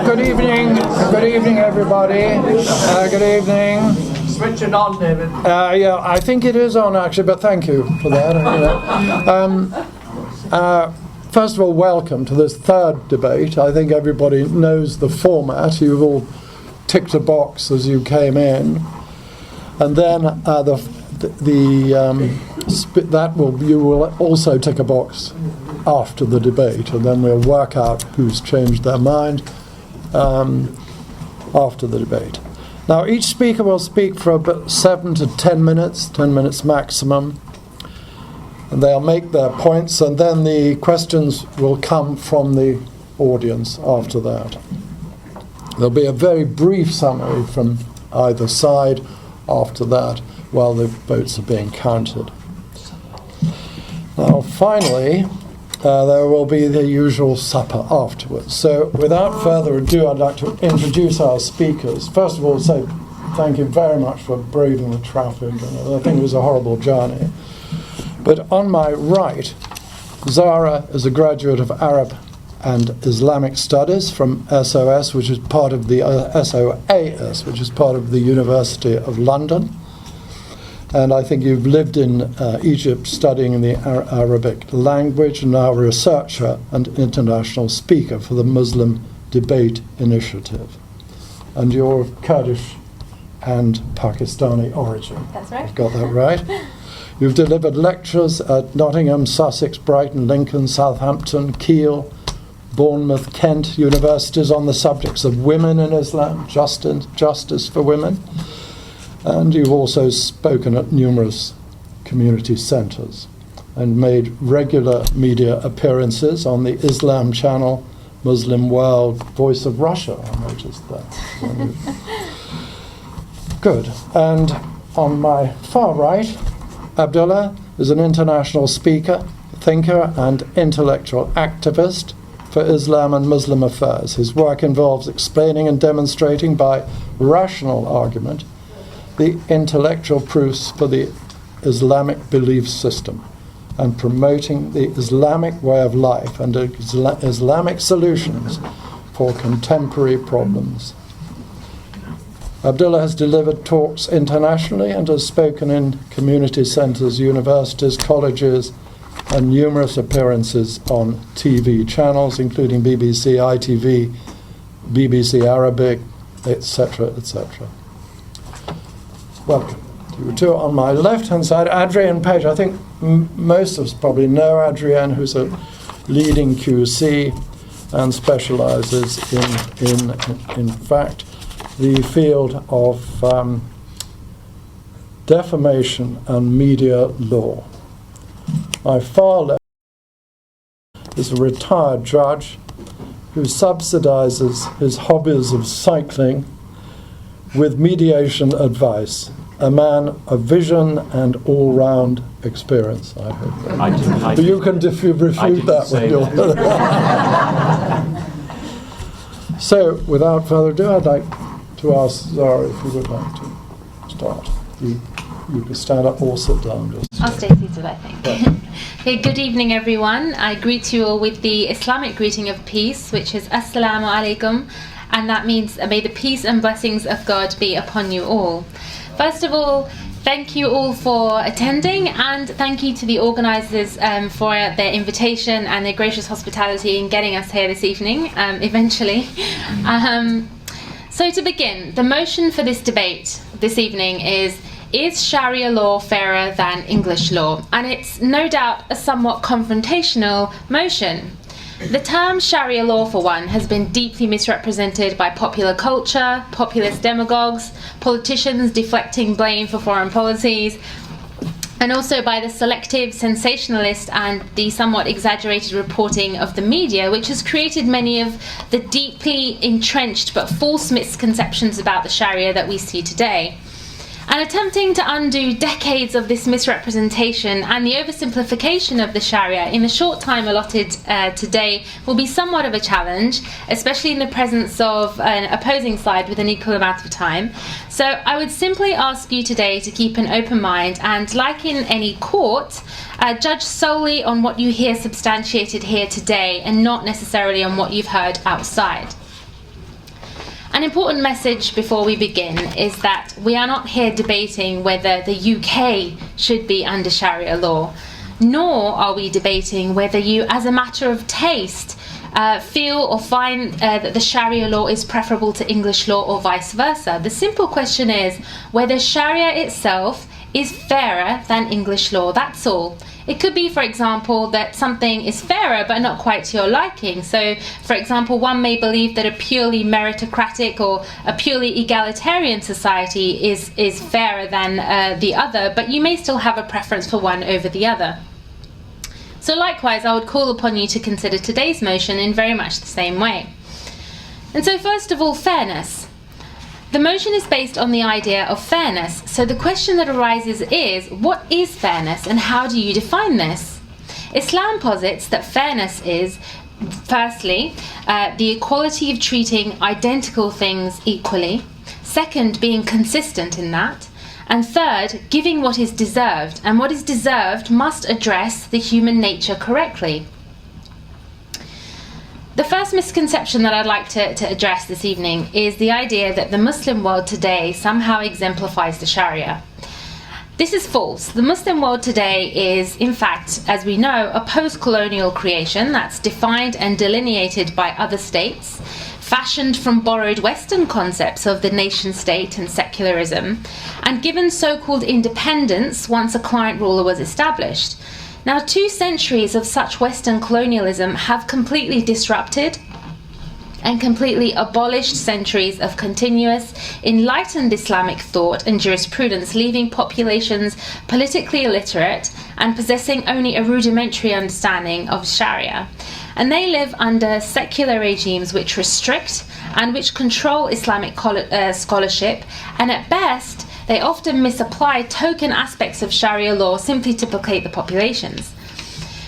Good evening, everybody. Good evening. Switch it on, David. Yeah, I think it is on actually, but thank you for that. First of all, welcome to this third debate. I think everybody knows the format. You've all ticked a box as you came in, and then you will also tick a box after the debate, and then we'll work out who's changed their mind after the debate. Now, each speaker will speak for about 7 to 10 minutes, 10 minutes maximum, and they'll make their points, and then the questions will come from the audience after that. There'll be a very brief summary from either side after that while the votes are being counted. Now, finally, there will be the usual supper afterwards. So without further ado, I'd like to introduce our speakers. First of all, say thank you very much for braving the traffic. I think it was a horrible journey. But on my right, Zara is a graduate of Arab and Islamic Studies from SOS, which is part of the SOAS, which is part of the University of London. And I think you've lived in Egypt studying the Arabic language, and now a researcher and international speaker for the Muslim Debate Initiative. And you're of Kurdish and Pakistani origin. That's right. I've got that right. You've delivered lectures at Nottingham, Sussex, Brighton, Lincoln, Southampton, Kiel, Bournemouth, Kent universities on the subjects of women in Islam, justice for women. And you've also spoken at numerous community centres and made regular media appearances on the Islam Channel, Muslim World, Voice of Russia, I noticed that. Good. And on my far right, Abdullah is an international speaker, thinker and intellectual activist for Islam and Muslim affairs. His work involves explaining and demonstrating by rational argument the intellectual proofs for the Islamic belief system and promoting the Islamic way of life and Islamic solutions for contemporary problems. Abdullah has delivered talks internationally and has spoken in community centres, universities, colleges, and numerous appearances on TV channels, including BBC, ITV, BBC Arabic, etc., etc. Welcome. You two on my left-hand side, Adrienne Page. I think most of us probably know Adrienne, who's a leading QC and specialises in fact, the field of defamation and media law. My far left is a retired judge who subsidises his hobbies of cycling with mediation advice, a man of vision and all-round experience, I hope. I do. But you can refute that when you're... So, without further ado, I'd like to ask Zara if you would like to start. You can stand up or sit down. I'll stay seated, I think. Yeah. Okay, good evening, everyone. I greet you all with the Islamic greeting of peace, which is Assalamu alaikum. And that means may the peace and blessings of God be upon you all. First of all, thank you all for attending, and thank you to the organisers for their invitation and their gracious hospitality in getting us here this evening, eventually. So to begin, the motion for this debate this evening is Sharia law fairer than English law? And it's no doubt a somewhat confrontational motion. The term Sharia law, for one, has been deeply misrepresented by popular culture, populist demagogues, politicians deflecting blame for foreign policies, and also by the selective, sensationalist and the somewhat exaggerated reporting of the media, which has created many of the deeply entrenched but false misconceptions about the Sharia that we see today. And attempting to undo decades of this misrepresentation and the oversimplification of the Sharia in the short time allotted today will be somewhat of a challenge, especially in the presence of an opposing side with an equal amount of time. So I would simply ask you today to keep an open mind and, like in any court, judge solely on what you hear substantiated here today and not necessarily on what you've heard outside. An important message before we begin is that we are not here debating whether the UK should be under Sharia law, nor are we debating whether you, as a matter of taste, feel or find that the Sharia law is preferable to English law or vice versa. The simple question is whether Sharia itself is fairer than English law, that's all. It could be, for example, that something is fairer but not quite to your liking. So, for example, one may believe that a purely meritocratic or a purely egalitarian society is fairer than the other, but you may still have a preference for one over the other. So likewise, I would call upon you to consider today's motion in very much the same way. And so first of all, fairness. The motion is based on the idea of fairness. So the question that arises is, what is fairness and how do you define this? Islam posits that fairness is, firstly, the equality of treating identical things equally. Second, being consistent in that. And third, giving what is deserved. And what is deserved must address the human nature correctly. The first misconception that I'd like to address this evening is the idea that the Muslim world today somehow exemplifies the Sharia. This is false. The Muslim world today is, in fact, as we know, a post-colonial creation that's defined and delineated by other states, fashioned from borrowed Western concepts of the nation-state and secularism, and given so-called independence once a client ruler was established. Now, 2 centuries of such Western colonialism have completely disrupted and completely abolished centuries of continuous, enlightened Islamic thought and jurisprudence, leaving populations politically illiterate and possessing only a rudimentary understanding of Sharia. And they live under secular regimes which restrict and which control Islamic scholarship, and at best, they often misapply token aspects of Sharia law simply to placate the populations.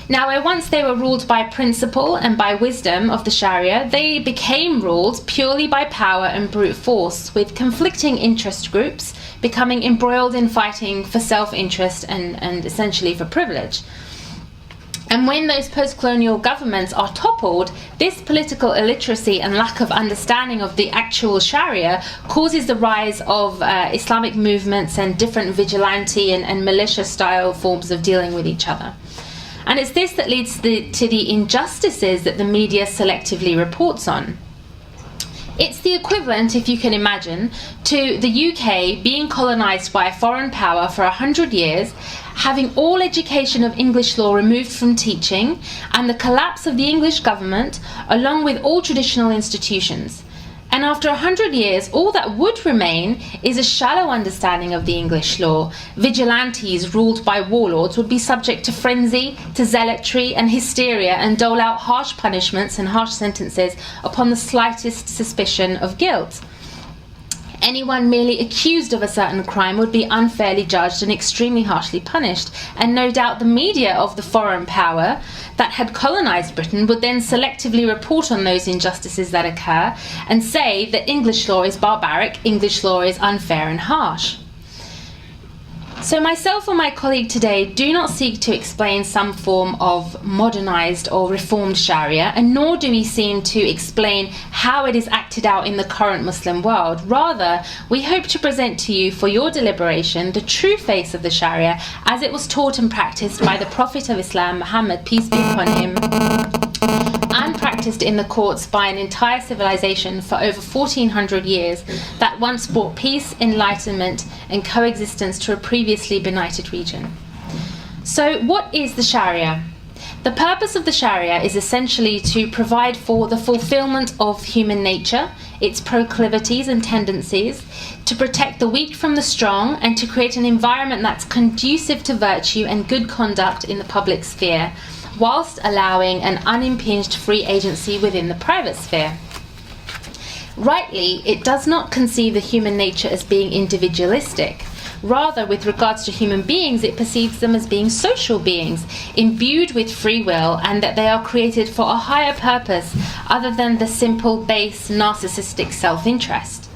Now, where once they were ruled by principle and by wisdom of the Sharia, they became ruled purely by power and brute force, with conflicting interest groups becoming embroiled in fighting for self-interest and essentially for privilege. And when those post-colonial governments are toppled, this political illiteracy and lack of understanding of the actual Sharia causes the rise of Islamic movements and different vigilante and militia-style forms of dealing with each other. And it's this that leads to the injustices that the media selectively reports on. It's the equivalent, if you can imagine, to the UK being colonised by a foreign power for 100 years, having all education of English law removed from teaching, and the collapse of the English government, along with all traditional institutions. And after 100 years, all that would remain is a shallow understanding of the English law. Vigilantes ruled by warlords would be subject to frenzy, to zealotry and hysteria, and dole out harsh punishments and harsh sentences upon the slightest suspicion of guilt. Anyone merely accused of a certain crime would be unfairly judged and extremely harshly punished, and no doubt the media of the foreign power that had colonised Britain would then selectively report on those injustices that occur and say that English law is barbaric, English law is unfair and harsh. So myself or my colleague today do not seek to explain some form of modernised or reformed Sharia, and nor do we seem to explain how it is acted out in the current Muslim world. Rather, we hope to present to you for your deliberation the true face of the Sharia as it was taught and practiced by the Prophet of Islam, Muhammad, peace be upon him, and practiced in the courts by an entire civilization for over 1400 years that once brought peace, enlightenment and coexistence to a previously benighted region. So what is the Sharia? The purpose of the Sharia is essentially to provide for the fulfillment of human nature, its proclivities and tendencies, to protect the weak from the strong, and to create an environment that's conducive to virtue and good conduct in the public sphere, whilst allowing an unimpinged free agency within the private sphere. Rightly, it does not conceive the human nature as being individualistic. Rather, with regards to human beings, it perceives them as being social beings, imbued with free will, and that they are created for a higher purpose other than the simple, base, narcissistic self-interest.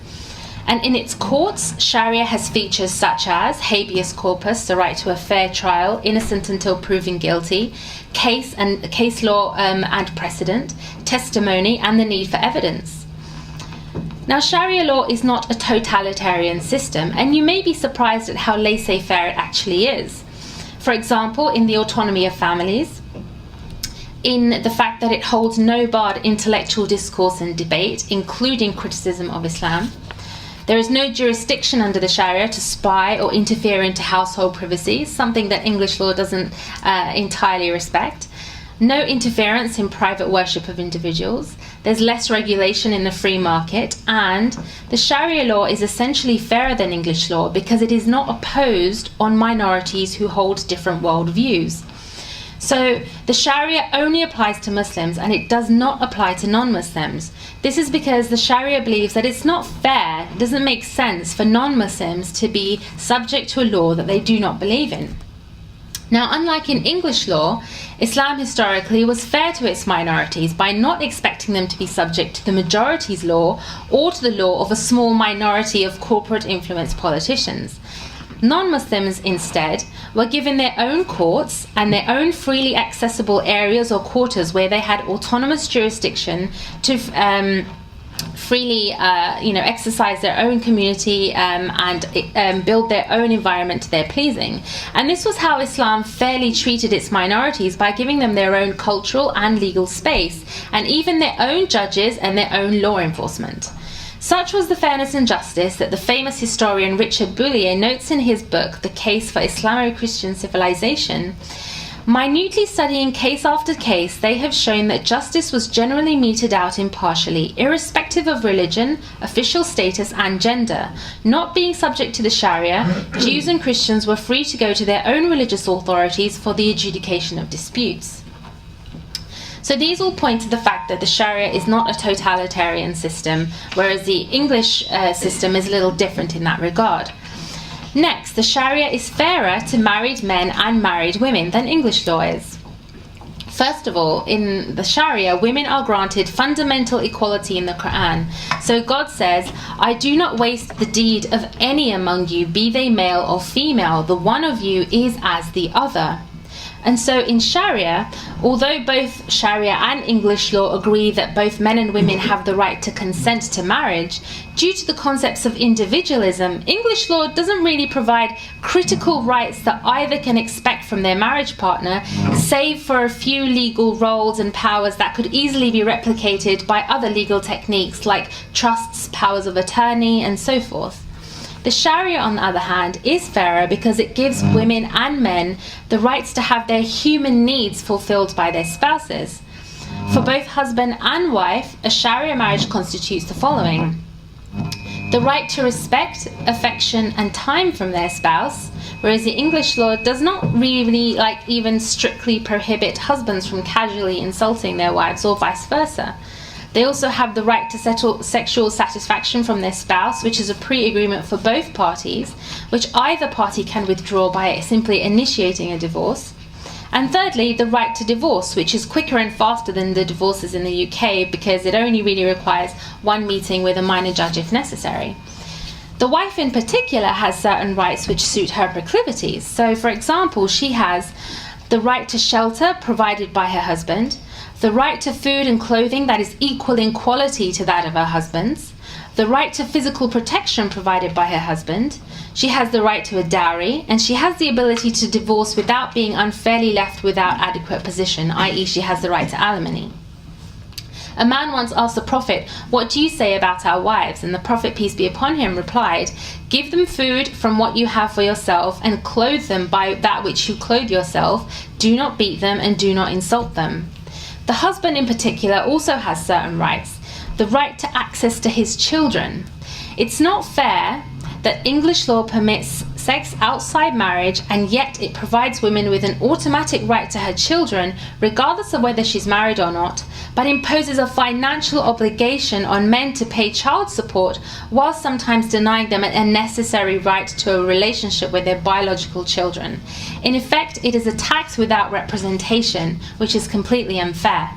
And in its courts, Sharia has features such as habeas corpus, the right to a fair trial, innocent until proven guilty, case law and precedent, testimony, and the need for evidence. Now, Sharia law is not a totalitarian system, and you may be surprised at how laissez-faire it actually is. For example, in the autonomy of families, in the fact that it holds no barred intellectual discourse and debate, including criticism of Islam. There is no jurisdiction under the Sharia to spy or interfere into household privacy, something that English law doesn't entirely respect. No interference in private worship of individuals. There's less regulation in the free market, and the Sharia law is essentially fairer than English law because it is not opposed on minorities who hold different worldviews. So the Sharia only applies to Muslims and it does not apply to non-Muslims. This is because the Sharia believes that it's not fair, it doesn't make sense for non-Muslims to be subject to a law that they do not believe in. Now, unlike in English law, Islam historically was fair to its minorities by not expecting them to be subject to the majority's law or to the law of a small minority of corporate influence politicians. Non-Muslims, instead, were given their own courts and their own freely accessible areas or quarters where they had autonomous jurisdiction to freely exercise their own community and build their own environment to their pleasing. And this was how Islam fairly treated its minorities, by giving them their own cultural and legal space, and even their own judges and their own law enforcement. Such was the fairness and justice that the famous historian Richard Boulier notes in his book, The Case for Islamo-Christian Civilization. Minutely studying case after case, they have shown that justice was generally meted out impartially, irrespective of religion, official status, and gender. Not being subject to the Sharia, Jews and Christians were free to go to their own religious authorities for the adjudication of disputes. So these all point to the fact that the Sharia is not a totalitarian system, whereas the English system is a little different in that regard. Next, the Sharia is fairer to married men and married women than English law is. First of all, in the Sharia, women are granted fundamental equality in the Quran. So God says, "I do not waste the deed of any among you, be they male or female. The one of you is as the other." And so in Sharia, although both Sharia and English law agree that both men and women have the right to consent to marriage, due to the concepts of individualism, English law doesn't really provide critical rights that either can expect from their marriage partner, save for a few legal roles and powers that could easily be replicated by other legal techniques like trusts, powers of attorney, and so forth. The Sharia, on the other hand, is fairer because it gives women and men the rights to have their human needs fulfilled by their spouses. For both husband and wife, a Sharia marriage constitutes the following: the right to respect, affection, and time from their spouse, whereas the English law does not really even strictly prohibit husbands from casually insulting their wives or vice versa. They also have the right to settle sexual satisfaction from their spouse, which is a pre-agreement for both parties, which either party can withdraw by simply initiating a divorce. And thirdly, the right to divorce, which is quicker and faster than the divorces in the UK because it only really requires one meeting with a minor judge if necessary. The wife in particular has certain rights which suit her proclivities. So, for example, she has the right to shelter provided by her husband, the right to food and clothing that is equal in quality to that of her husband's, the right to physical protection provided by her husband, she has the right to a dowry, and she has the ability to divorce without being unfairly left without adequate position, i.e. she has the right to alimony. A man once asked the Prophet, "What do you say about our wives?" And the Prophet, peace be upon him, replied, "Give them food from what you have for yourself and clothe them by that which you clothe yourself. Do not beat them and do not insult them." The husband in particular also has certain rights. The right to access to his children. It's not fair that English law permits sex outside marriage and yet it provides women with an automatic right to her children regardless of whether she's married or not, but imposes a financial obligation on men to pay child support while sometimes denying them a necessary right to a relationship with their biological children. In effect, it is a tax without representation, which is completely unfair.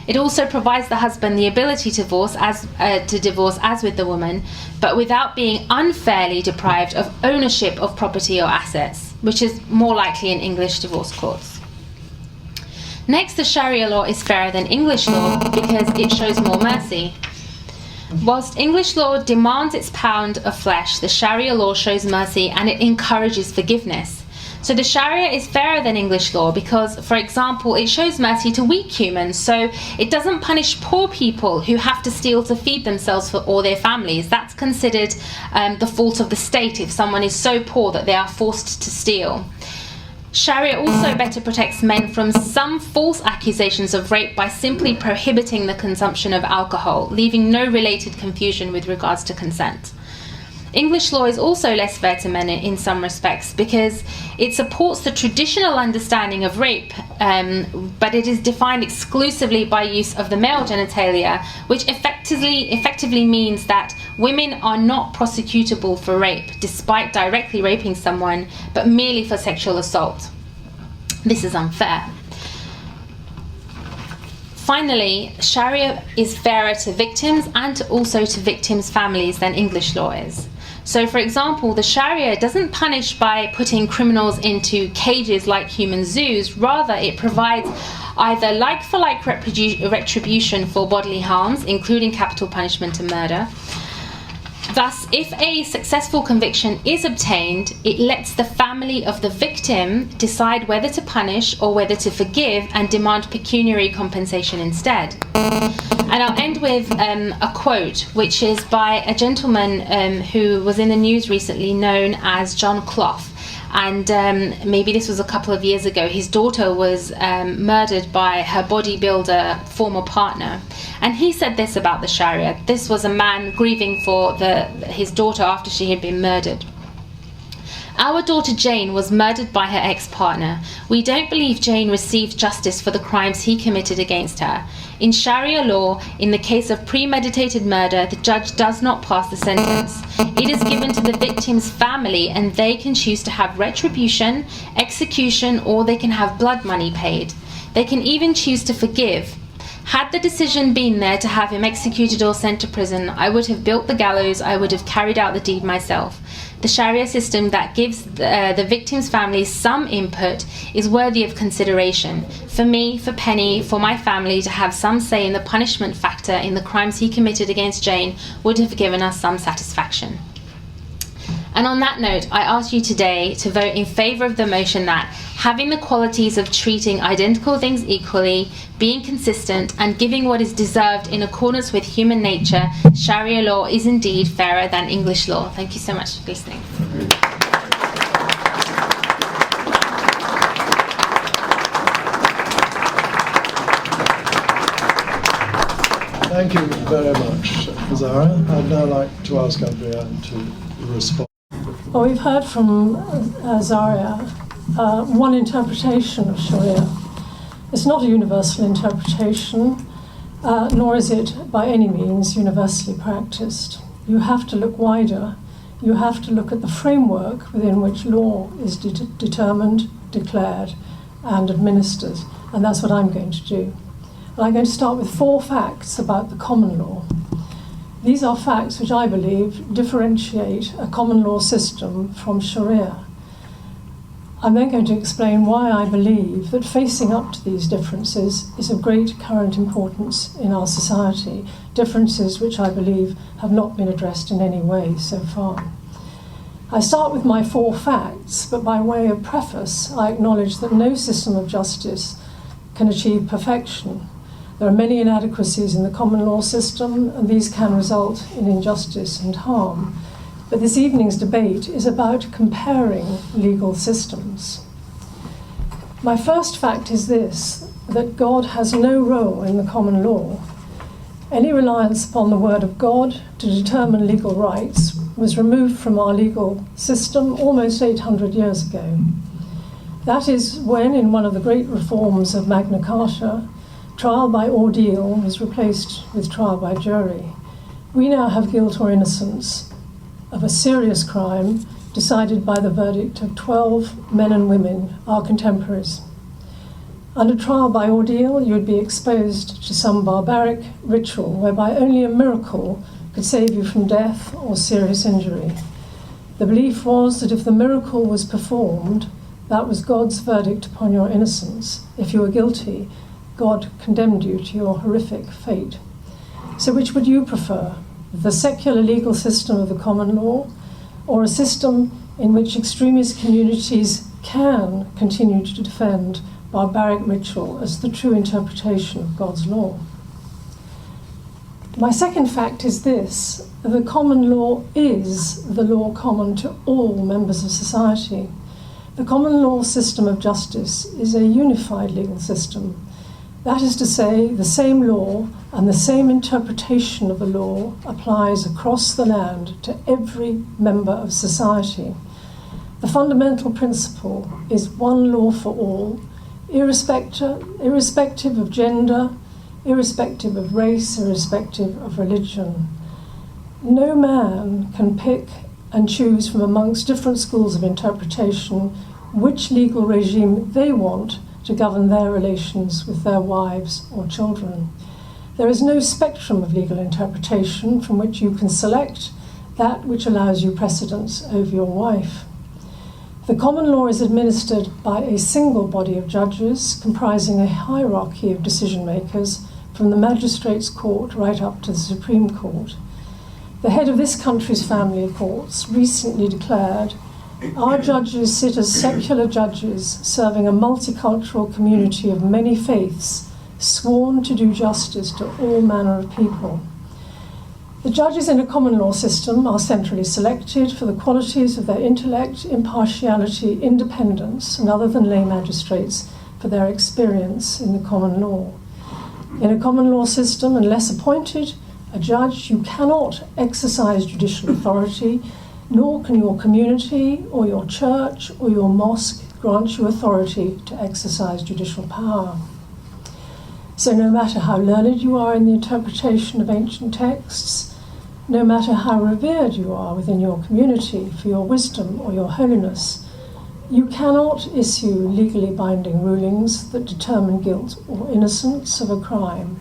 It also provides the husband the ability to divorce as with the woman, but without being unfairly deprived of ownership of property or assets, which is more likely in English divorce courts. Next, the Sharia law is fairer than English law because it shows more mercy. Whilst English law demands its pound of flesh, the Sharia law shows mercy and it encourages forgiveness. So the Sharia is fairer than English law because, for example, it shows mercy to weak humans. So it doesn't punish poor people who have to steal to feed themselves or their families. That's considered the fault of the state if someone is so poor that they are forced to steal. Sharia also better protects men from some false accusations of rape by simply prohibiting the consumption of alcohol, leaving no related confusion with regards to consent. English law is also less fair to men in some respects because it supports the traditional understanding of rape, but it is defined exclusively by use of the male genitalia, which effectively means that women are not prosecutable for rape, despite directly raping someone, but merely for sexual assault. This is unfair. Finally, Sharia is fairer to victims and also to victims' families than English law is. So, for example, the Sharia doesn't punish by putting criminals into cages like human zoos. Rather, it provides either like-for-like retribution for bodily harms, including capital punishment and murder. Thus, if a successful conviction is obtained, it lets the family of the victim decide whether to punish or whether to forgive and demand pecuniary compensation instead. And I'll end with a quote, which is by a gentleman who was in the news recently known as John Clough. And maybe this was a couple of years ago. His daughter was murdered by her bodybuilder former partner. And he said this about the Sharia. This was a man grieving for his daughter after she had been murdered. Our daughter Jane was murdered by her ex-partner. We don't believe Jane received justice for the crimes he committed against her. In Sharia law, in the case of premeditated murder, the judge does not pass the sentence. It is given to the victim's family and they can choose to have retribution, execution, or they can have blood money paid. They can even choose to forgive. Had the decision been there to have him executed or sent to prison, I would have built the gallows, I would have carried out the deed myself. The Sharia system that gives the victim's family some input is worthy of consideration. For me, for Penny, for my family to have some say in the punishment factor in the crimes he committed against Jane would have given us some satisfaction. And on that note, I ask you today to vote in favour of the motion that, having the qualities of treating identical things equally, being consistent, and giving what is deserved in accordance with human nature, Sharia law is indeed fairer than English law. Thank you so much for listening. Thank you very much, Zara. I'd now like to ask Adrienne to respond. Well, we've heard from Zara one interpretation of Sharia. It's not a universal interpretation, nor is it by any means universally practiced. You have to look wider. You have to look at the framework within which law is determined, declared, and administered. And that's what I'm going to do. And I'm going to start with 4 facts about the common law. These are facts which I believe differentiate a common law system from Sharia. I'm then going to explain why I believe that facing up to these differences is of great current importance in our society, differences which I believe have not been addressed in any way so far. I start with my 4 facts, but by way of preface, I acknowledge that no system of justice can achieve perfection. There are many inadequacies in the common law system, and these can result in injustice and harm. But this evening's debate is about comparing legal systems. My first fact is this, that God has no role in the common law. Any reliance upon the word of God to determine legal rights was removed from our legal system almost 800 years ago. That is when, in one of the great reforms of Magna Carta, trial by ordeal was replaced with trial by jury. We now have guilt or innocence of a serious crime decided by the verdict of 12 men and women, our contemporaries. Under trial by ordeal, you would be exposed to some barbaric ritual whereby only a miracle could save you from death or serious injury. The belief was that if the miracle was performed, that was God's verdict upon your innocence. If you were guilty, God condemned you to your horrific fate. So which would you prefer? the secular legal system of the common law, or a system in which extremist communities can continue to defend barbaric ritual as the true interpretation of God's law. My second fact is this: the common law is the law common to all members of society. The common law system of justice is a unified legal system. That is to say, the same law and the same interpretation of the law applies across the land to every member of society. The fundamental principle is one law for all, irrespective of gender, irrespective of race, irrespective of religion. No man can pick and choose from amongst different schools of interpretation which legal regime they want to govern their relations with their wives or children. There is no spectrum of legal interpretation from which you can select that which allows you precedence over your wife. The common law is administered by a single body of judges comprising a hierarchy of decision makers from the magistrates' court right up to the Supreme Court. The head of this country's family of courts recently declared, "Our judges sit as secular judges serving a multicultural community of many faiths, sworn to do justice to all manner of people." The judges in a common law system are centrally selected for the qualities of their intellect, impartiality, independence, and other than lay magistrates for their experience in the common law. In a common law system, unless appointed a judge, you cannot exercise judicial authority, nor can your community or your church or your mosque grant you authority to exercise judicial power. So no matter how learned you are in the interpretation of ancient texts, no matter how revered you are within your community for your wisdom or your holiness, you cannot issue legally binding rulings that determine guilt or innocence of a crime,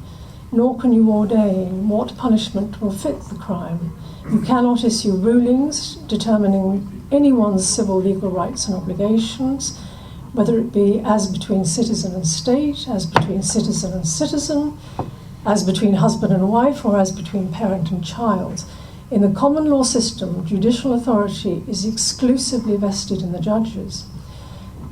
nor can you ordain what punishment will fit the crime. You cannot issue rulings determining anyone's civil legal rights and obligations, whether it be as between citizen and state, as between citizen and citizen, as between husband and wife, or as between parent and child. In the common law system, judicial authority is exclusively vested in the judges.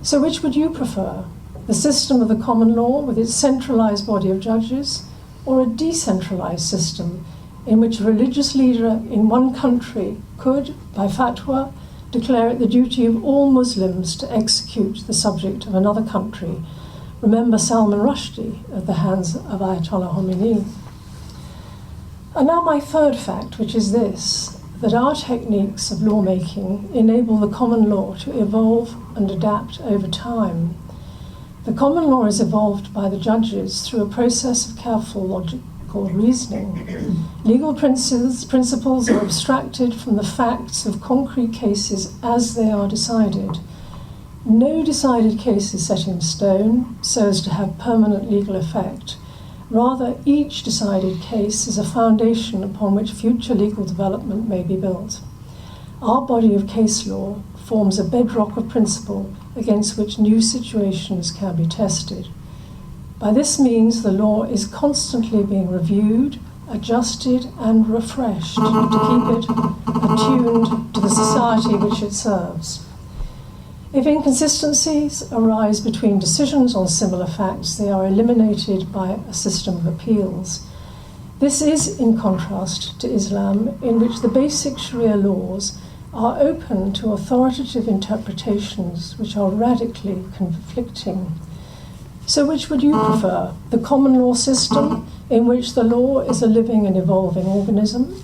So which would you prefer? The system of the common law with its centralized body of judges, or a decentralized system in which a religious leader in one country could, by fatwa, declare it the duty of all Muslims to execute the subject of another country? Remember Salman Rushdie at the hands of Ayatollah Khomeini. And now my third fact, which is this, that our techniques of lawmaking enable the common law to evolve and adapt over time. The common law is evolved by the judges through a process of careful logical reasoning. Legal principles are abstracted from the facts of concrete cases as they are decided. No decided case is set in stone so as to have permanent legal effect. Rather, each decided case is a foundation upon which future legal development may be built. Our body of case law forms a bedrock of principle against which new situations can be tested. By this means, the law is constantly being reviewed, adjusted, and refreshed to keep it attuned to the society which it serves. If inconsistencies arise between decisions on similar facts, they are eliminated by a system of appeals. This is in contrast to Islam, in which the basic Sharia laws are open to authoritative interpretations which are radically conflicting. So which would you prefer? The common law system, in which the law is a living and evolving organism,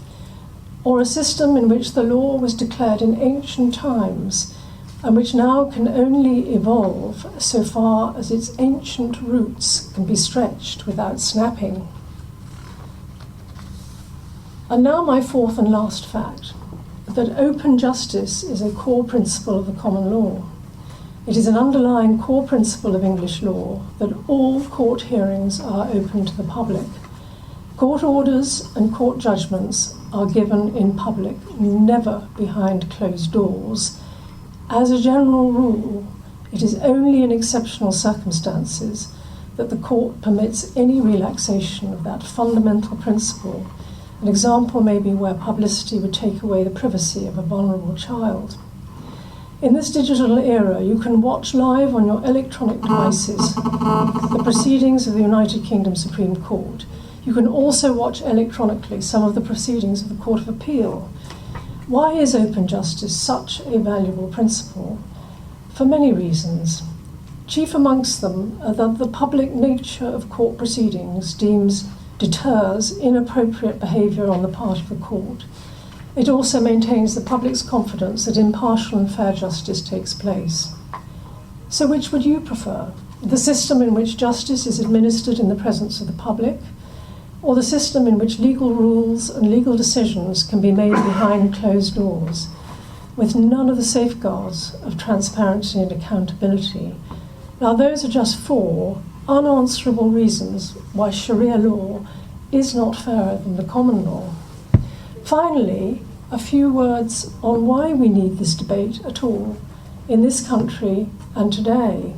or a system in which the law was declared in ancient times and which now can only evolve so far as its ancient roots can be stretched without snapping? And now my fourth and last fact, that open justice is a core principle of the common law. It is an underlying core principle of English law that all court hearings are open to the public. Court orders and court judgments are given in public, never behind closed doors. As a general rule, it is only in exceptional circumstances that the court permits any relaxation of that fundamental principle, An example may be where publicity would take away the privacy of a vulnerable child. In this digital era, you can watch live on your electronic devices the proceedings of the United Kingdom Supreme Court. You can also watch electronically some of the proceedings of the Court of Appeal. Why is open justice such a valuable principle? For many reasons. Chief amongst them are that the public nature of court proceedings deters inappropriate behaviour on the part of the court. It also maintains the public's confidence that impartial and fair justice takes place. So which would you prefer? The system in which justice is administered in the presence of the public, or the system in which legal rules and legal decisions can be made behind closed doors, with none of the safeguards of transparency and accountability? Now, those are just 4 unanswerable reasons why Sharia law is not fairer than the common law. Finally, a few words on why we need this debate at all in this country and today.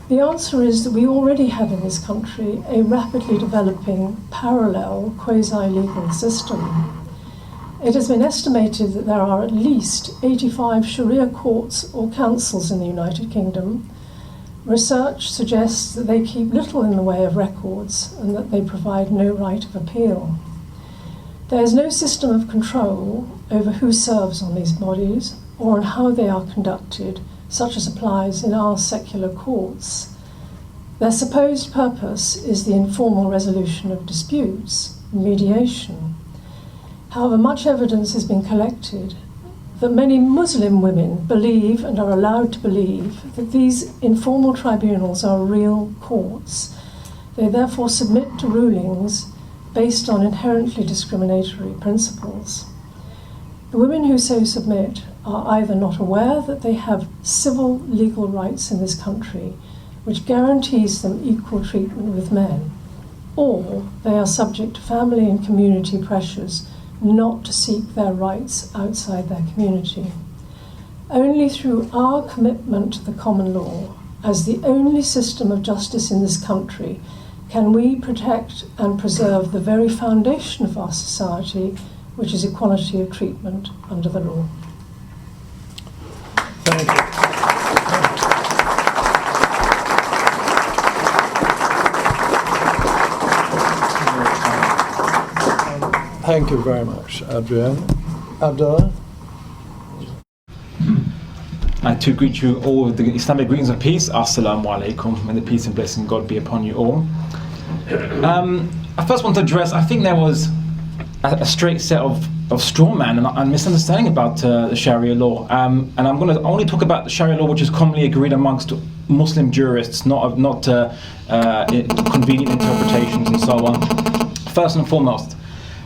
The answer is that we already have in this country a rapidly developing parallel quasi-legal system. It has been estimated that there are at least 85 Sharia courts or councils in the United Kingdom. Research suggests that they keep little in the way of records and that they provide no right of appeal. There is no system of control over who serves on these bodies or on how they are conducted, such as applies in our secular courts. Their supposed purpose is the informal resolution of disputes, mediation. However, much evidence has been collected that many Muslim women believe and are allowed to believe that these informal tribunals are real courts. They therefore submit to rulings based on inherently discriminatory principles. The women who so submit are either not aware that they have civil legal rights in this country, which guarantees them equal treatment with men, or they are subject to family and community pressures not to seek their rights outside their community. Only through our commitment to the common law, as the only system of justice in this country, can we protect and preserve the very foundation of our society, which is equality of treatment under the law. Thank you. Thank you very much, Adrienne. Abdullah? I too greet you all with the Islamic greetings of peace. Assalamu alaikum. May the peace and blessing of God be upon you all. I first want to address, I think there was a straight set of straw man and misunderstanding about the Sharia law. And I'm going to only talk about the Sharia law which is commonly agreed amongst Muslim jurists, not convenient interpretations and so on. First and foremost,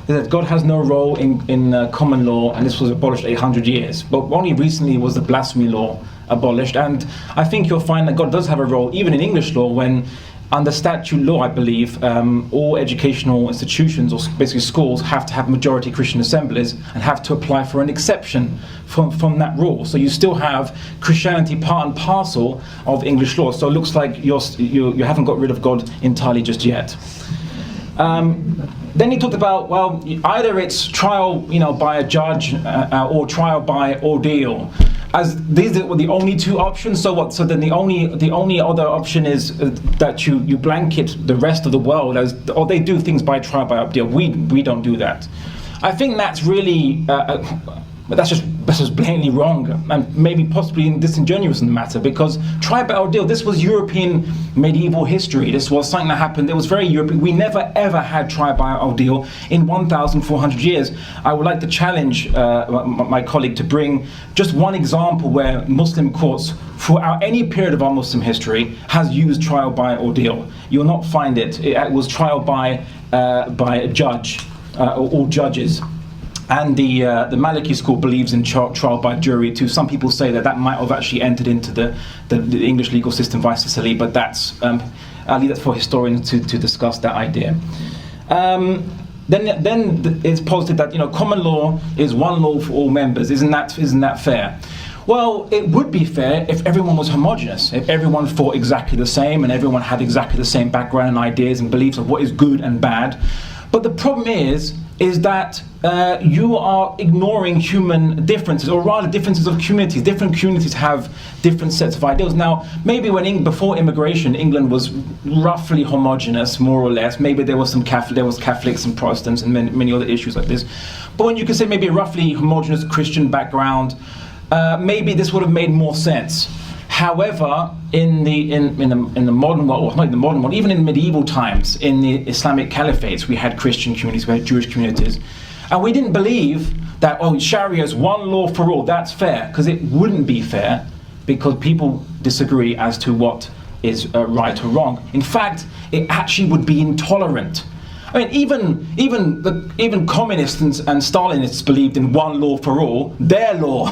that God has no role in common law, and this was abolished 800 years. But only recently was the blasphemy law abolished, and I think you'll find that God does have a role, even in English law, when under statute law, I believe, all educational institutions, or basically schools, have to have majority Christian assemblies and have to apply for an exception from that rule. So you still have Christianity part and parcel of English law. So it looks like you haven't got rid of God entirely just yet. Then he talked about, well, either it's trial, by a judge or trial by ordeal. As these were the only 2 options, so what? So then the only other option is that you blanket the rest of the world as, or they do things by trial by ordeal. We don't do that. I think that's really that's just blatantly wrong, and maybe possibly disingenuous in the matter, because trial by ordeal, this was European medieval history. This was something that happened. It was very European. We never ever had trial by ordeal in 1,400 years. I would like to challenge my colleague to bring just one example where Muslim courts, throughout any period of our Muslim history, has used trial by ordeal. You'll not find it. It was trial by a judge or judges. And the Maliki school believes in trial by jury too. Some people say that might have actually entered into the English legal system vice versa, but that's I'll leave that for historians to discuss that idea. Then it's posited that common law is one law for all members. Isn't that fair? Well, it would be fair if everyone was homogenous, if everyone thought exactly the same and everyone had exactly the same background and ideas and beliefs of what is good and bad. But the problem is, is that you are ignoring human differences, or rather differences of communities. Different communities have different sets of ideals. Now, maybe before immigration, England was roughly homogenous, more or less. Maybe there was Catholics and Protestants and many other issues like this. But when you could say maybe a roughly homogenous Christian background, maybe this would have made more sense. However, in the modern world, or not in the modern world, even in medieval times, in the Islamic caliphates, we had Christian communities, we had Jewish communities, and we didn't believe that, Sharia is one law for all, that's fair, because it wouldn't be fair, because people disagree as to what is right or wrong. In fact, it actually would be intolerant. I mean, even communists and Stalinists believed in one law for all, their law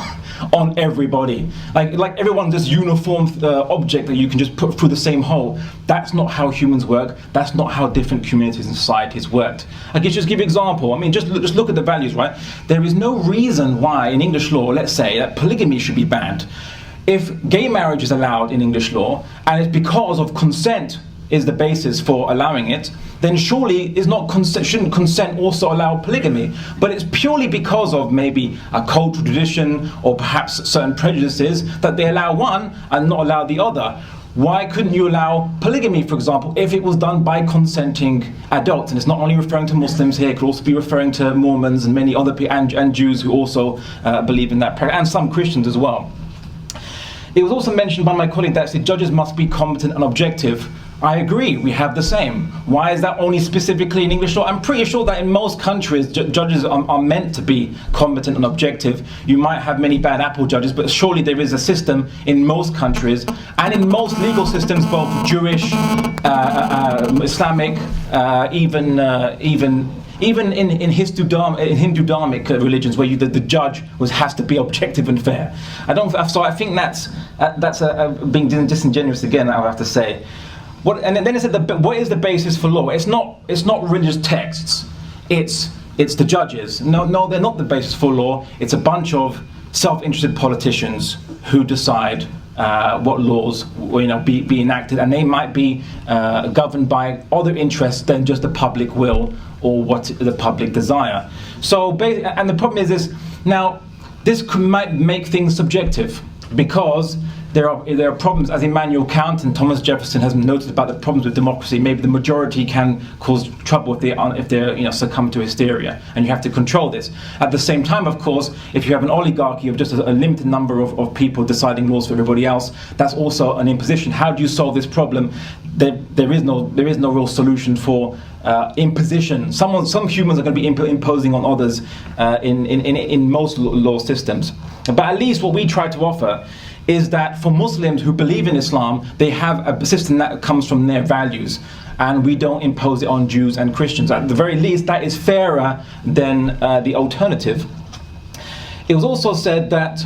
on everybody. Like everyone's this uniform object that you can just put through the same hole. That's not how humans work. That's not how different communities and societies worked. I can just give you an example. I mean, just look at the values, right? There is no reason why in English law, let's say, that polygamy should be banned. If gay marriage is allowed in English law, and it's because of consent is the basis for allowing it, then surely shouldn't consent also allow polygamy. But it's purely because of maybe a cultural tradition or perhaps certain prejudices that they allow one and not allow the other. Why couldn't you allow polygamy, for example, if it was done by consenting adults? And it's not only referring to Muslims here, it could also be referring to Mormons and many other people, and Jews who also believe in that, and some Christians as well. It was also mentioned by my colleague that the judges must be competent and objective. I agree, we have the same. Why is that only specifically in English law? I'm pretty sure that in most countries, judges are meant to be competent and objective. You might have many bad apple judges, but surely there is a system in most countries, and in most legal systems, both Jewish, Islamic, even in Hindu Dharmic religions, where the judge has to be objective and fair. So I think that's being disingenuous again, I have to say. And then it said, what is the basis for law? It's not religious texts. It's the judges. No, they're not the basis for law. It's a bunch of self-interested politicians who decide what laws be enacted, and they might be governed by other interests than just the public will or what the public desire. So, and the problem is this. Now, this might make things subjective, because there are problems, as Immanuel Kant and Thomas Jefferson has noted about the problems with democracy. Maybe the majority can cause trouble if they succumb to hysteria, and you have to control this. At the same time, of course, if you have an oligarchy of just a limited number of people deciding laws for everybody else, that's also an imposition. How do you solve this problem? There is no real solution for imposition. Some humans are going to be imposing on others in most law systems. But at least what we try to offer is that for Muslims who believe in Islam, they have a system that comes from their values, and we don't impose it on Jews and Christians. At the very least, that is fairer than the alternative. It was also said that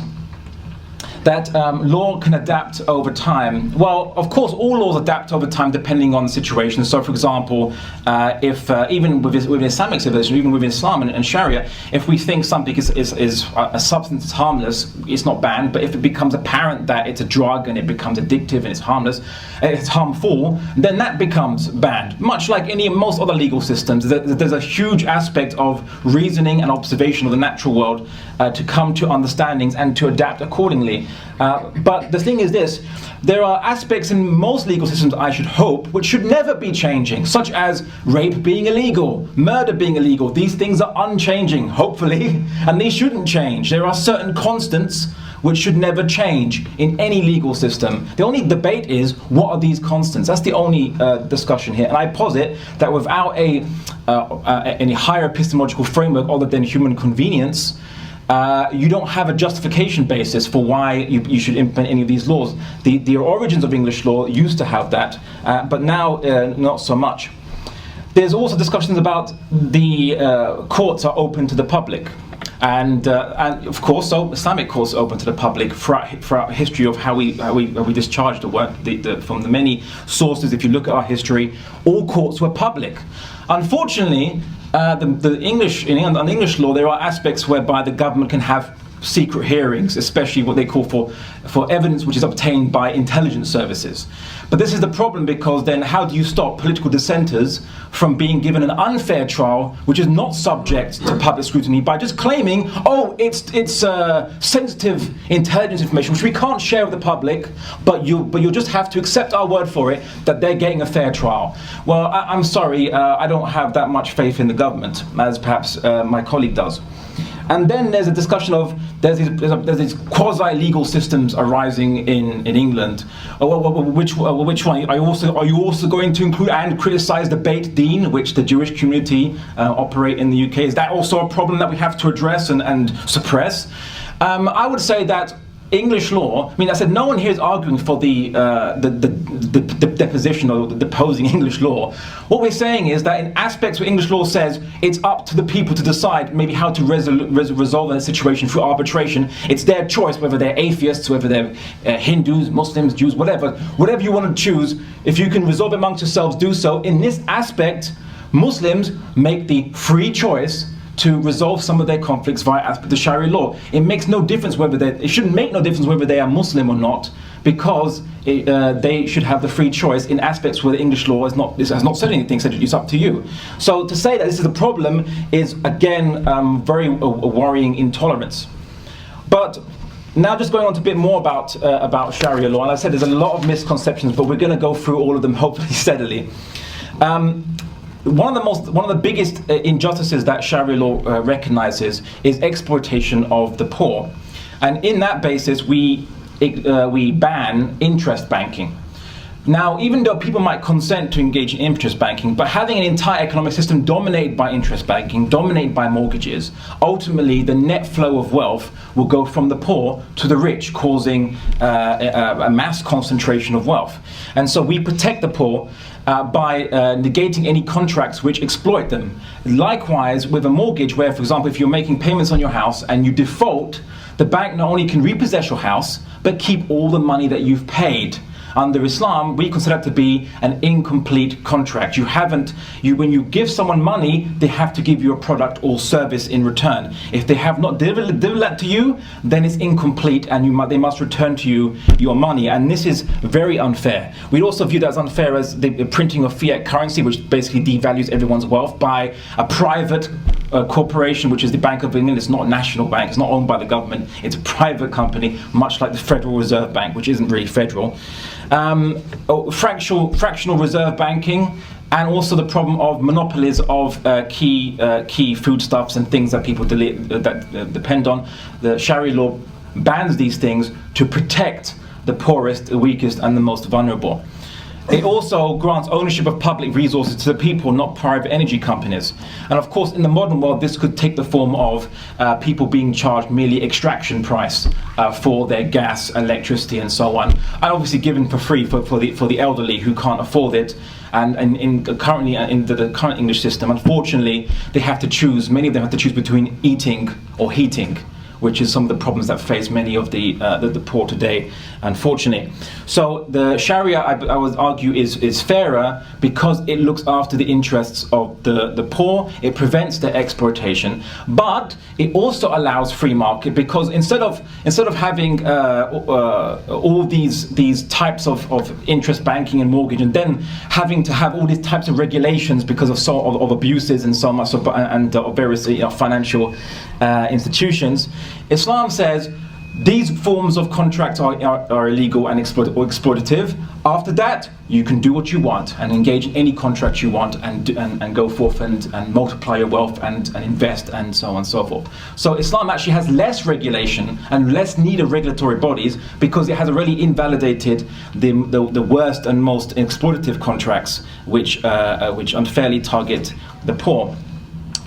law can adapt over time. Well, of course, all laws adapt over time depending on the situation. So, for example, if even within Islamic civilization, even within Islam and Sharia, if we think something is a substance is harmless, it's not banned. But if it becomes apparent that it's a drug and it becomes addictive and it's harmless, it's harmful, then that becomes banned. Much like most other legal systems, there's a huge aspect of reasoning and observation of the natural world to come to understandings and to adapt accordingly. But the thing is this, there are aspects in most legal systems, I should hope, which should never be changing, such as rape being illegal, murder being illegal. These things are unchanging, hopefully, and these shouldn't change. There are certain constants which should never change in any legal system. The only debate is, what are these constants? That's the only discussion here. And I posit that without any higher epistemological framework other than human convenience, you don't have a justification basis for why you should implement any of these laws. The origins of English law used to have that, but now not so much. There's also discussions about the courts are open to the public. And of course, so Islamic courts are open to the public throughout history of how we discharge the work. From the many sources, if you look at our history, all courts were public. Unfortunately, in English law, there are aspects whereby the government can have secret hearings, especially what they call for evidence which is obtained by intelligence services. But this is the problem, because then how do you stop political dissenters from being given an unfair trial which is not subject to public scrutiny by just claiming, oh, it's sensitive intelligence information which we can't share with the public, but you'll just have to accept our word for it that they're getting a fair trial. Well, I'm sorry, I don't have that much faith in the government as perhaps my colleague does. And then there's a discussion of there's these quasi-legal systems arising in England. Which one? Are you also going to include and criticise the Beit Din, which the Jewish community operate in the UK? Is that also a problem that we have to address and suppress? I would say that English law, I mean, I said no one here is arguing for the deposition or the deposing English law. What we're saying is that in aspects where English law says it's up to the people to decide maybe how to resolve a situation through arbitration, it's their choice whether they're atheists, whether they're Hindus, Muslims, Jews, whatever you want to choose. If you can resolve it amongst yourselves, do so. In this aspect, Muslims make the free choice to resolve some of their conflicts via the Sharia law. It makes no difference it shouldn't make no difference whether they are Muslim or not, because they should have the free choice in aspects where the English law has not said anything, said it's up to you. So to say that this is a problem is, again, very worrying intolerance. But now just going on to a bit more about Sharia law, and I said there's a lot of misconceptions, but we're going to go through all of them hopefully steadily. One of the biggest injustices that Sharia law recognizes is exploitation of the poor, and in that basis we ban interest banking. Now, even though people might consent to engage in interest banking, but having an entire economic system dominated by interest banking, dominated by mortgages, ultimately the net flow of wealth will go from the poor to the rich, causing a mass concentration of wealth. And so we protect the poor by negating any contracts which exploit them. Likewise, with a mortgage where, for example, if you're making payments on your house and you default, the bank not only can repossess your house, but keep all the money that you've paid. Under Islam, we consider that to be an incomplete contract. When you give someone money, they have to give you a product or service in return. If they have not delivered that to you, then it's incomplete, and they must return to you your money. And this is very unfair. We also view that as unfair as the printing of fiat currency, which basically devalues everyone's wealth, by a private corporation, which is the Bank of England. It's not a national bank. It's not owned by the government. It's a private company, much like the Federal Reserve Bank, which isn't really federal. Fractional reserve banking, and also the problem of monopolies of key foodstuffs and things that people depend on. The Sharia law bans these things to protect the poorest, the weakest, and the most vulnerable. It also grants ownership of public resources to the people, not private energy companies. And of course, in the modern world, this could take the form of people being charged merely extraction price for their gas, electricity, and so on, and obviously given for free for the elderly who can't afford it. And currently in the current English system, unfortunately, many of them have to choose between eating or heating, which is some of the problems that face many of the poor today, unfortunately. So the Sharia, I would argue, is fairer because it looks after the interests of the poor. It prevents their exploitation, but it also allows free market, because instead of having all these types of interest banking and mortgage, and then having to have all these types of regulations because of abuses and so much of various financial institutions, Islam says these forms of contracts are illegal and exploitative. After that, you can do what you want and engage in any contract you want and go forth and multiply your wealth and invest and so on and so forth. So Islam actually has less regulation and less need of regulatory bodies because it has already invalidated the worst and most exploitative contracts which unfairly target the poor.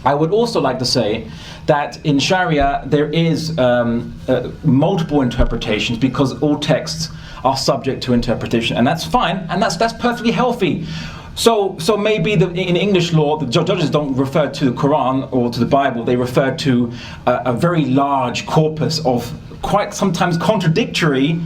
I would also like to say that in Sharia there is multiple interpretations, because all texts are subject to interpretation, and that's fine, and that's perfectly healthy. So maybe in English law, the judges don't refer to the Quran or to the Bible, they refer to a very large corpus of quite sometimes contradictory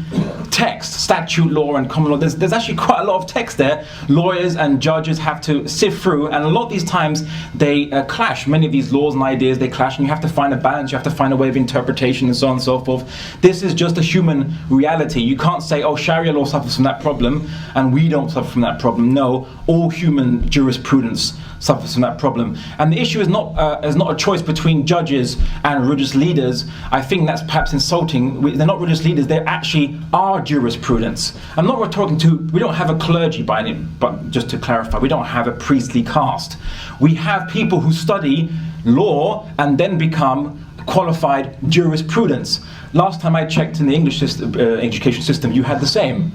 text, statute law and common law. There's actually quite a lot of text there. Lawyers and judges have to sift through, and a lot of these times they clash. Many of these laws and ideas, they clash, and you have to find a balance, you have to find a way of interpretation and so on and so forth. This is just a human reality. You can't say, oh, Sharia law suffers from that problem and we don't suffer from that problem. No, all human jurisprudence suffers from that problem. And the issue is not a choice between judges and religious leaders. I think that's perhaps insulting. They're not religious leaders, they actually are jurisprudence. I'm not talking to, we don't have a clergy by any, but just to clarify, we don't have a priestly caste. We have people who study law and then become qualified jurisprudence. Last time I checked in the English system, education system, you had the same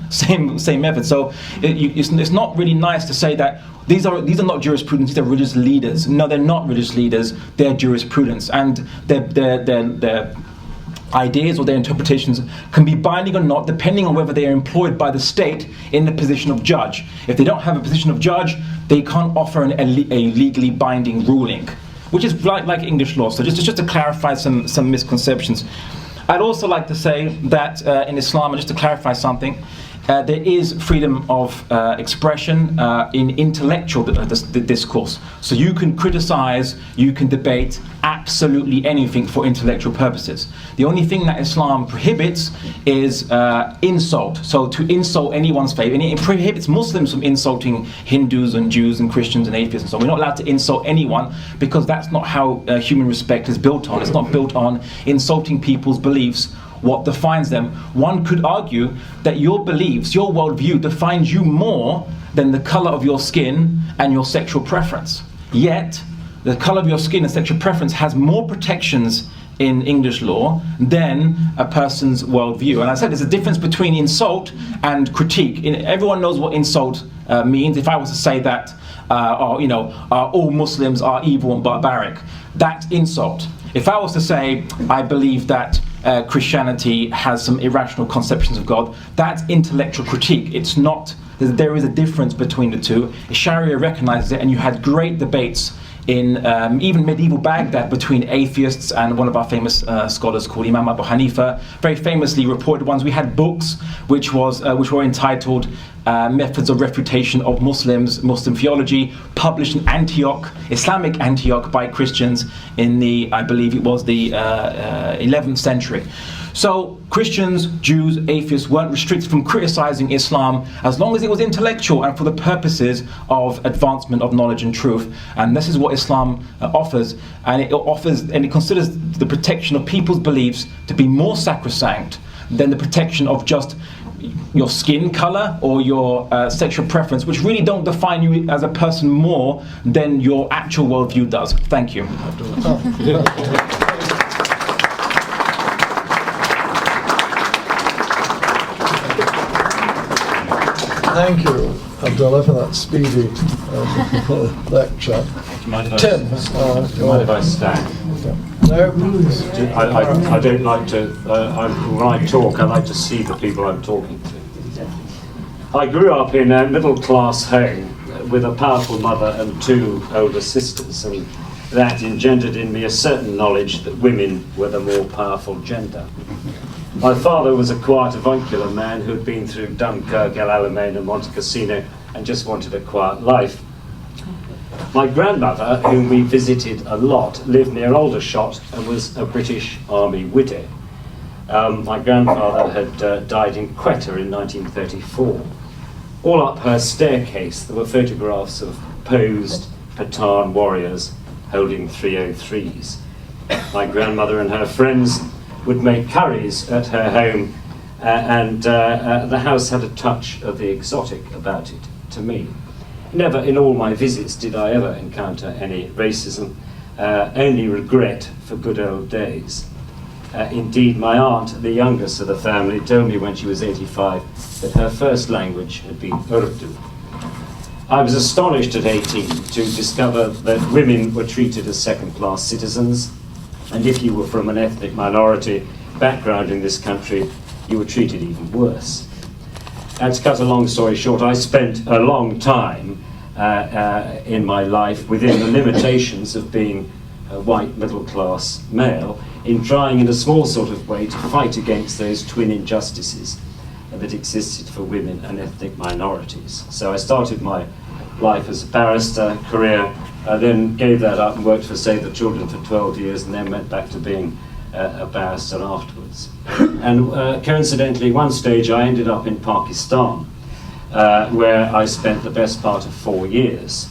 method. So it's not really nice to say that these are not jurisprudence, these are religious leaders. No, they're not religious leaders, they're jurisprudence, and their ideas or their interpretations can be binding or not, depending on whether they are employed by the state in the position of judge. If they don't have a position of judge, they can't offer a legally binding ruling, which is like English law. So just to clarify some misconceptions. I'd also like to say that in Islam, and just to clarify something, there is freedom of expression in intellectual discourse. So you can criticize, you can debate absolutely anything for intellectual purposes. The only thing that Islam prohibits is insult. So to insult anyone's faith, and it prohibits Muslims from insulting Hindus and Jews and Christians and atheists and so on. We're not allowed to insult anyone because that's not how human respect is built on. It's not built on insulting people's beliefs. What defines them. One could argue that your beliefs, your worldview defines you more than the colour of your skin and your sexual preference. Yet, the colour of your skin and sexual preference has more protections in English law than a person's worldview. And I said there's a difference between insult and critique. Everyone knows what insult means. If I was to say that all Muslims are evil and barbaric, that's insult. If I was to say I believe that Christianity has some irrational conceptions of God, that's intellectual critique. It's not, there is a difference between the two. Sharia recognizes it, and you had great debates in even medieval Baghdad between atheists and one of our famous scholars called Imam Abu Hanifa, very famously reported ones. We had books which were entitled Methods of Refutation of Muslims, Muslim Theology, published in Antioch, Islamic Antioch, by Christians in I believe it was the 11th century. So Christians, Jews, atheists weren't restricted from criticizing Islam as long as it was intellectual and for the purposes of advancement of knowledge and truth. And this is what Islam offers, and it considers the protection of people's beliefs to be more sacrosanct than the protection of just your skin color or your sexual preference, which really don't define you as a person more than your actual worldview does. Thank you. Thank you, Abdullah, for that speedy lecture. Tim, do you mind if I stand? No. I don't like to, when I talk, I like to see the people I'm talking to. I grew up in a middle-class home with a powerful mother and two older sisters, and that engendered in me a certain knowledge that women were the more powerful gender. My father was a quiet, avuncular man who had been through Dunkirk, El Alamein and Monte Cassino and just wanted a quiet life. My grandmother, whom we visited a lot, lived near Aldershot and was a British Army widow. My grandfather had died in Quetta in 1934. All up her staircase there were photographs of posed Pathan warriors holding 303s. My grandmother and her friends would make curries at her home, and the house had a touch of the exotic about it to me. Never in all my visits did I ever encounter any racism, only regret for good old days. Indeed, my aunt, the youngest of the family, told me when she was 85 that her first language had been Urdu. I was astonished at 18 to discover that women were treated as second-class citizens, and if you were from an ethnic minority background in this country, you were treated even worse. To cut a long story short, I spent a long time in my life within the limitations of being a white middle-class male in trying in a small sort of way to fight against those twin injustices that existed for women and ethnic minorities. So I started my life as a barrister, career, then gave that up and worked for Save the Children for 12 years, and then went back to being a barrister afterwards. And coincidentally, one stage I ended up in Pakistan, where I spent the best part of 4 years,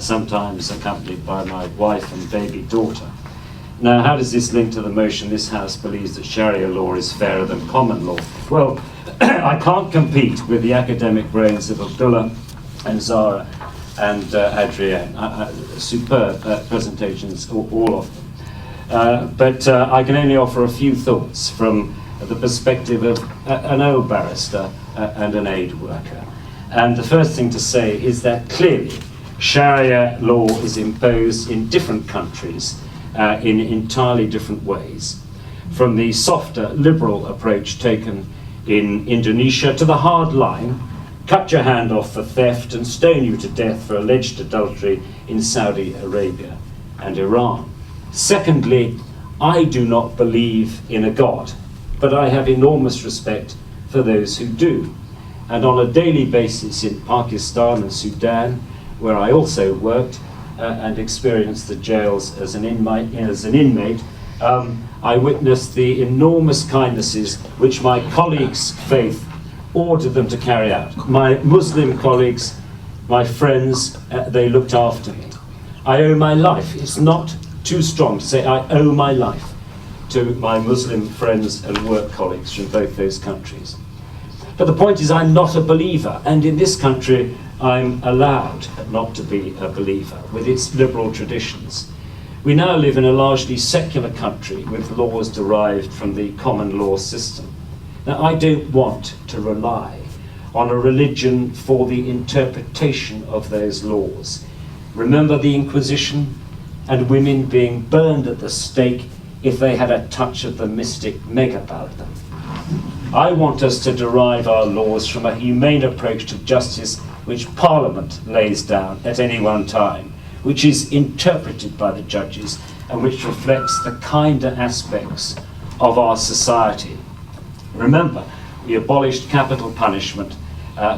sometimes accompanied by my wife and baby daughter. Now, how does this link to the motion this House believes that Sharia law is fairer than common law? Well, I can't compete with the academic brains of Abdullah and Zara and Adrienne. Superb presentations, all of them. But I can only offer a few thoughts from the perspective of an old barrister and an aid worker. And the first thing to say is that clearly Sharia law is imposed in different countries in entirely different ways. From the softer liberal approach taken in Indonesia to the hard line, cut your hand off for theft and stone you to death for alleged adultery in Saudi Arabia and Iran. Secondly, I do not believe in a God, but I have enormous respect for those who do. And on a daily basis in Pakistan and Sudan, where I also worked and experienced the jails as an inmate, I witnessed the enormous kindnesses which my colleagues' faith ordered them to carry out. My Muslim colleagues, my friends, they looked after me. I owe my life. It's not too strong to say I owe my life to my Muslim friends and work colleagues from both those countries. But the point is, I'm not a believer, and in this country I'm allowed not to be a believer with its liberal traditions. We now live in a largely secular country with laws derived from the common law system. Now, I don't want to rely on a religion for the interpretation of those laws. Remember the Inquisition and women being burned at the stake if they had a touch of the mystic meg about them. I want us to derive our laws from a humane approach to justice which Parliament lays down at any one time, which is interpreted by the judges and which reflects the kinder aspects of our society. Remember, we abolished capital punishment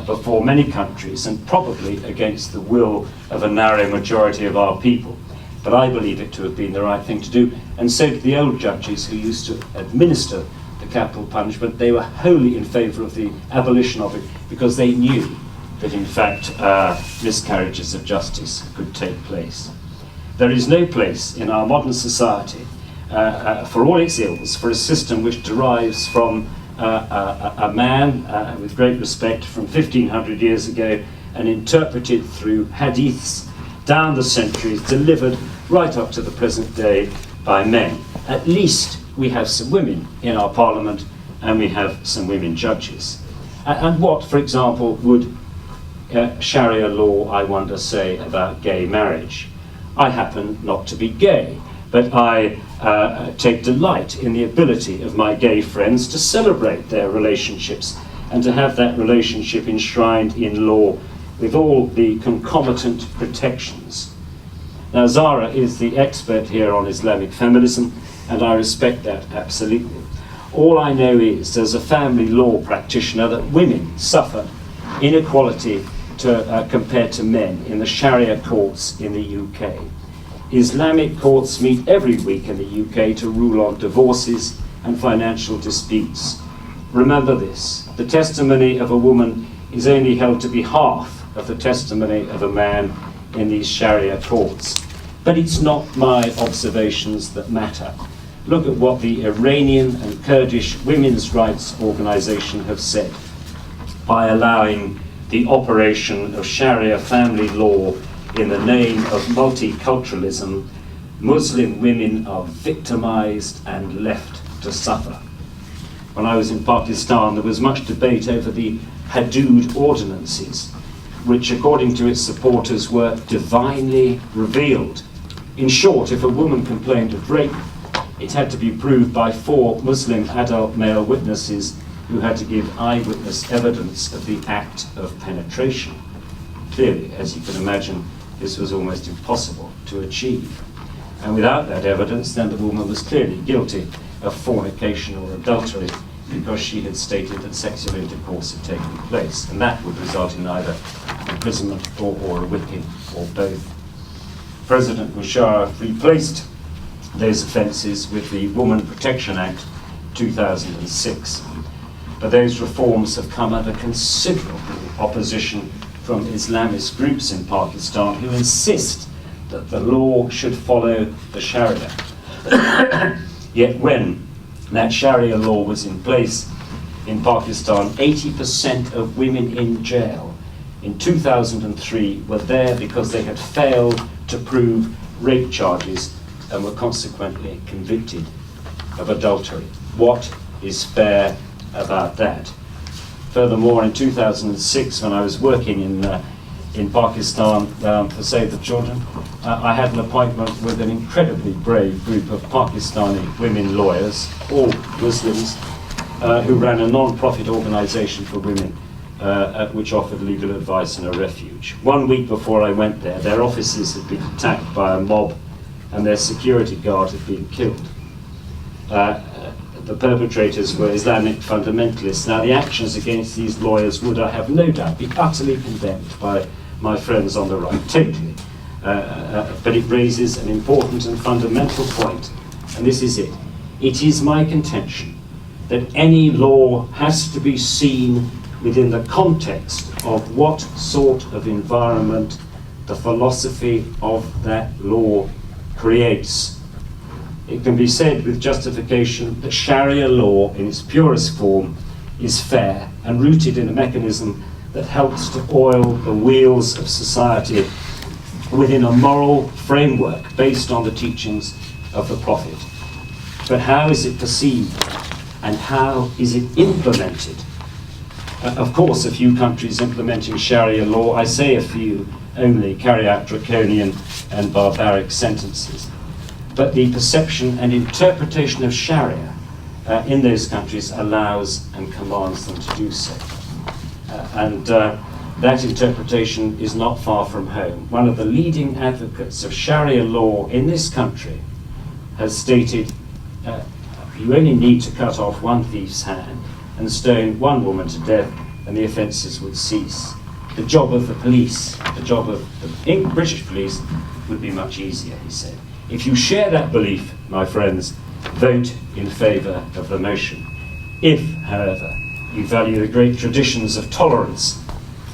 before many countries, and probably against the will of a narrow majority of our people. But I believe it to have been the right thing to do, and so did the old judges who used to administer the capital punishment. They were wholly in favour of the abolition of it because they knew that in fact miscarriages of justice could take place. There is no place in our modern society for all its ills for a system which derives from a man with great respect from 1500 years ago and interpreted through hadiths down the centuries, delivered right up to the present day by men. At least we have some women in our parliament and we have some women judges. And what, for example, would Sharia law, I wonder, say about gay marriage? I happen not to be gay, but I take delight in the ability of my gay friends to celebrate their relationships and to have that relationship enshrined in law with all the concomitant protections. Now, Zara is the expert here on Islamic feminism, and I respect that absolutely. All I know is, as a family law practitioner, that women suffer inequality compared to men in the Sharia courts in the UK. Islamic courts meet every week in the UK to rule on divorces and financial disputes. Remember this: the testimony of a woman is only held to be half of the testimony of a man in these Sharia courts. But it's not my observations that matter. Look at what the Iranian and Kurdish women's rights organization have said. By allowing the operation of Sharia family law in the name of multiculturalism, Muslim women are victimized and left to suffer. When I was in Pakistan, there was much debate over the Hudud ordinances, which, according to its supporters, were divinely revealed. In short, if a woman complained of rape, it had to be proved by 4 Muslim adult male witnesses who had to give eyewitness evidence of the act of penetration. Clearly, as you can imagine, this was almost impossible to achieve. And without that evidence, then the woman was clearly guilty of fornication or adultery because she had stated that sexual intercourse had taken place, and that would result in either imprisonment or a whipping, or both. President Musharraf replaced those offences with the Women Protection Act 2006. But those reforms have come under considerable opposition from Islamist groups in Pakistan who insist that the law should follow the Sharia. Yet when that Sharia law was in place in Pakistan, 80% of women in jail in 2003 were there because they had failed to prove rape charges and were consequently convicted of adultery. What is fair about that? Furthermore, in 2006, when I was working in Pakistan for Save the Children, I had an appointment with an incredibly brave group of Pakistani women lawyers, all Muslims, who ran a non-profit organisation for women which offered legal advice and a refuge. 1 week before I went there, their offices had been attacked by a mob and their security guard had been killed. The perpetrators were Islamic fundamentalists. Now, the actions against these lawyers would, I have no doubt, be utterly condemned by my friends on the right, totally. But it raises an important and fundamental point, and this is it. It is my contention that any law has to be seen within the context of what sort of environment the philosophy of that law creates. It can be said with justification that Sharia law in its purest form is fair and rooted in a mechanism that helps to oil the wheels of society within a moral framework based on the teachings of the Prophet. But how is it perceived and how is it implemented? Of course, a few countries implementing Sharia law, I say a few only, carry out draconian and barbaric sentences. But the perception and interpretation of Sharia in those countries allows and commands them to do so. That interpretation is not far from home. One of the leading advocates of Sharia law in this country has stated, you only need to cut off one thief's hand and stone one woman to death and the offences would cease. The job of the police, the job of the British police would be much easier, he said. If you share that belief, my friends, vote in favour of the motion. If, however, you value the great traditions of tolerance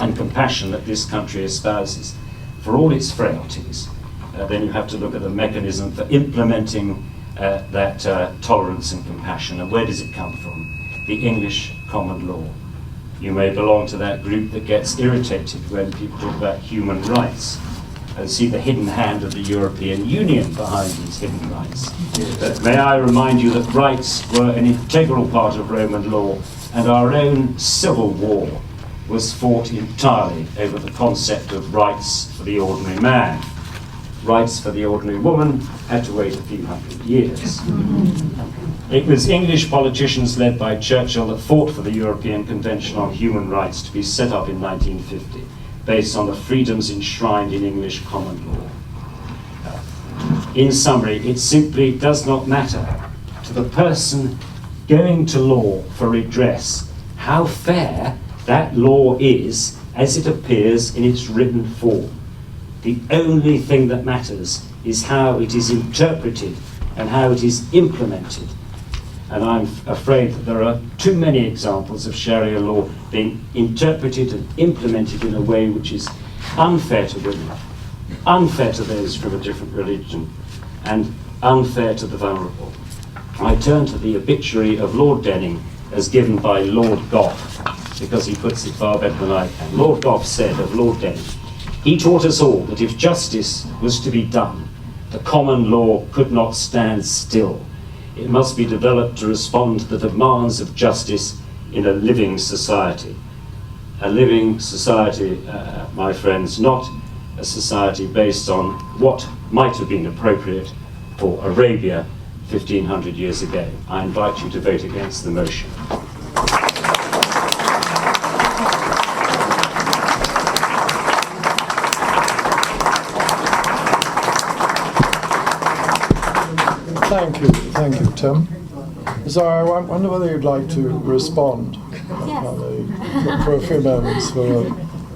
and compassion that this country espouses, for all its frailties, then you have to look at the mechanism for implementing that tolerance and compassion. And where does it come from? The English common law. You may belong to that group that gets irritated when people talk about human rights and see the hidden hand of the European Union behind these hidden rights. But may I remind you that rights were an integral part of Roman law, and our own civil war was fought entirely over the concept of rights for the ordinary man. Rights for the ordinary woman had to wait a few hundred years. It was English politicians led by Churchill that fought for the European Convention on Human Rights to be set up in 1950, based on the freedoms enshrined in English common law. In summary, it simply does not matter to the person going to law for redress how fair that law is as it appears in its written form. The only thing that matters is how it is interpreted and how it is implemented. And I'm afraid that there are too many examples of Sharia law being interpreted and implemented in a way which is unfair to women, unfair to those from a different religion, and unfair to the vulnerable. I turn to the obituary of Lord Denning as given by Lord Gough, because he puts it far better than I can. Lord Gough said of Lord Denning, "He taught us all that if justice was to be done, the common law could not stand still. It must be developed to respond to the demands of justice in a living society." A living society, my friends, not a society based on what might have been appropriate for Arabia 1500 years ago. I invite you to vote against the motion. Thank you, Tim. Zara, I wonder whether you'd like to respond for a few moments.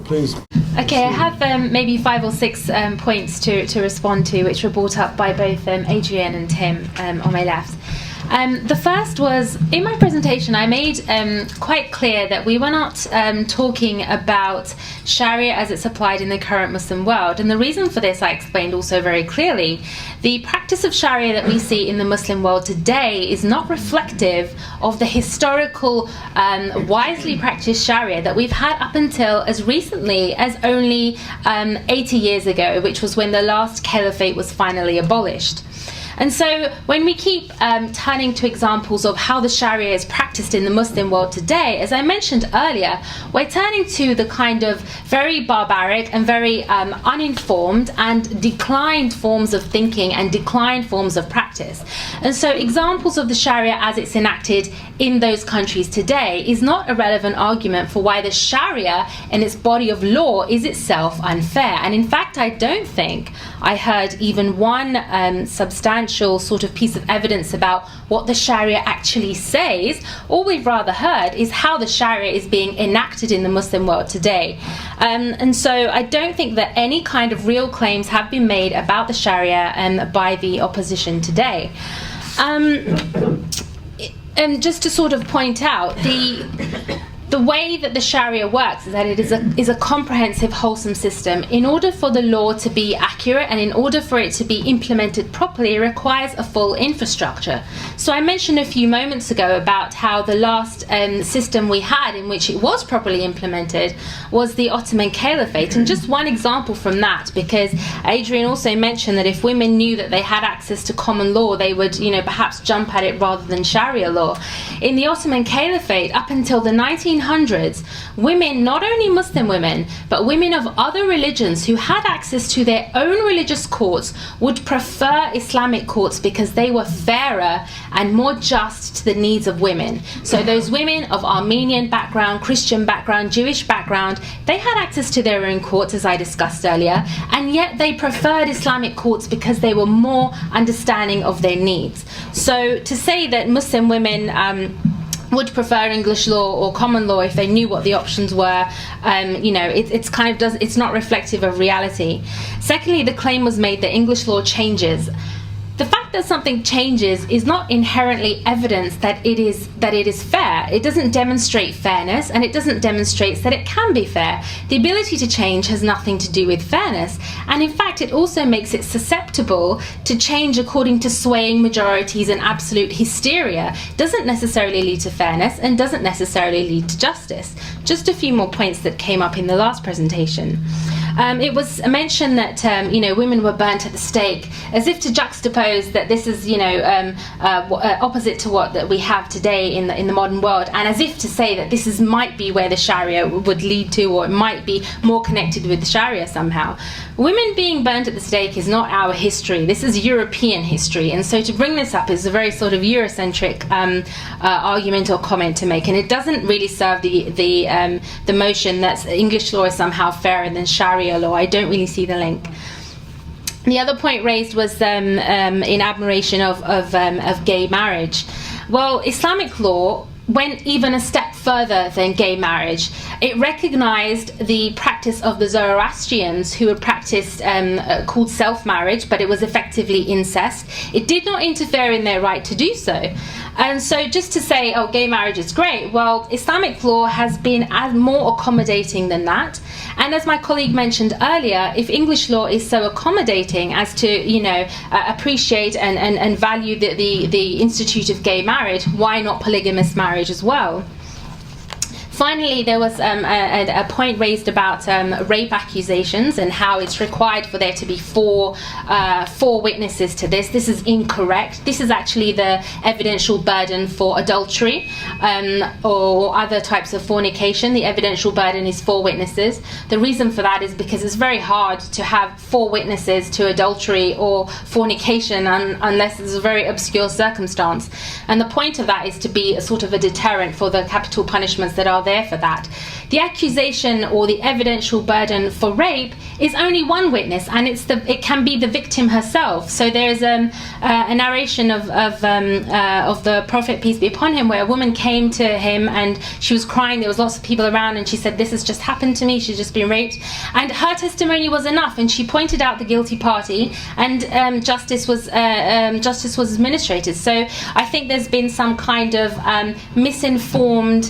Please. Okay, I have maybe 5 or 6 points to respond to, which were brought up by both Adrienne and Tim on my left. The first was, in my presentation, I made quite clear that we were not talking about Sharia as it's applied in the current Muslim world. And the reason for this I explained also very clearly. The practice of Sharia that we see in the Muslim world today is not reflective of the historical, wisely practiced Sharia that we've had up until as recently as only 80 years ago, which was when the last caliphate was finally abolished. And so when we keep turning to examples of how the Sharia is practiced in the Muslim world today, as I mentioned earlier, we're turning to the kind of very barbaric and very uninformed and declined forms of thinking and declined forms of practice. And so examples of the Sharia as it's enacted in those countries today is not a relevant argument for why the Sharia and its body of law is itself unfair. And in fact, I don't think I heard even one substantial sort of piece of evidence about what the Sharia actually says. All we've rather heard is how the Sharia is being enacted in the Muslim world today. And so I don't think that any kind of real claims have been made about the Sharia by the opposition today. And just to sort of point out, the way that the Sharia works is that it is a comprehensive, wholesome system. In order for the law to be accurate and in order for it to be implemented properly, it requires a full infrastructure. So I mentioned a few moments ago about how the last system we had in which it was properly implemented was the Ottoman Caliphate. And just one example from that, because Adrienne also mentioned that if women knew that they had access to common law, they would, perhaps jump at it rather than Sharia law. In the Ottoman Caliphate, up until the 1900s, women, not only Muslim women, but women of other religions who had access to their own religious courts would prefer Islamic courts because they were fairer and more just to the needs of women. So those women of Armenian background, Christian background, Jewish background, they had access to their own courts, as I discussed earlier, and yet they preferred Islamic courts because they were more understanding of their needs. So to say that Muslim women would prefer English law or common law if they knew what the options were, it's not reflective of reality. Secondly, the claim was made that English law changes. The fact that something changes is not inherently evidence that it is fair. It doesn't demonstrate fairness, and it doesn't demonstrate that it can be fair. The ability to change has nothing to do with fairness, and in fact it also makes it susceptible to change according to swaying majorities and absolute hysteria. Doesn't necessarily lead to fairness and doesn't necessarily lead to justice. Just a few more points that came up in the last presentation. It was mentioned that women were burnt at the stake, as if to juxtapose that this is opposite to what that we have today in the modern world, and as if to say that this might be where the Sharia would lead to, or it might be more connected with the Sharia somehow. Women being burnt at the stake is not our history. This is European history, and so to bring this up is a very sort of Eurocentric argument or comment to make, and it doesn't really serve the motion that English law is somehow fairer than Sharia law. I don't really see the link. The other point raised was in admiration of gay marriage. Well, Islamic law went even a step further than gay marriage. It recognized the practice of the Zoroastrians who had practiced called self-marriage, but it was effectively incest. It did not interfere in their right to do so. And so just to say, oh, gay marriage is great, well, Islamic law has been more accommodating than that. And as my colleague mentioned earlier, if English law is so accommodating as to, appreciate and value the institute of gay marriage, why not polygamous marriage as well? Finally, there was a point raised about rape accusations and how it's required for there to be four witnesses to this. This is incorrect. This is actually the evidential burden for adultery or other types of fornication. The evidential burden is 4 witnesses. The reason for that is because it's very hard to have 4 witnesses to adultery or fornication unless it's a very obscure circumstance. And the point of that is to be a sort of a deterrent for the capital punishments that are there there for that. The accusation or the evidential burden for rape is only one witness, and it can be the victim herself. So there's a narration of the Prophet, peace be upon him, where a woman came to him and she was crying. There was lots of people around, and she said, "This has just happened to me. She's just been raped," and her testimony was enough. And she pointed out the guilty party, and justice was administrated. So I think there's been some kind of misinformed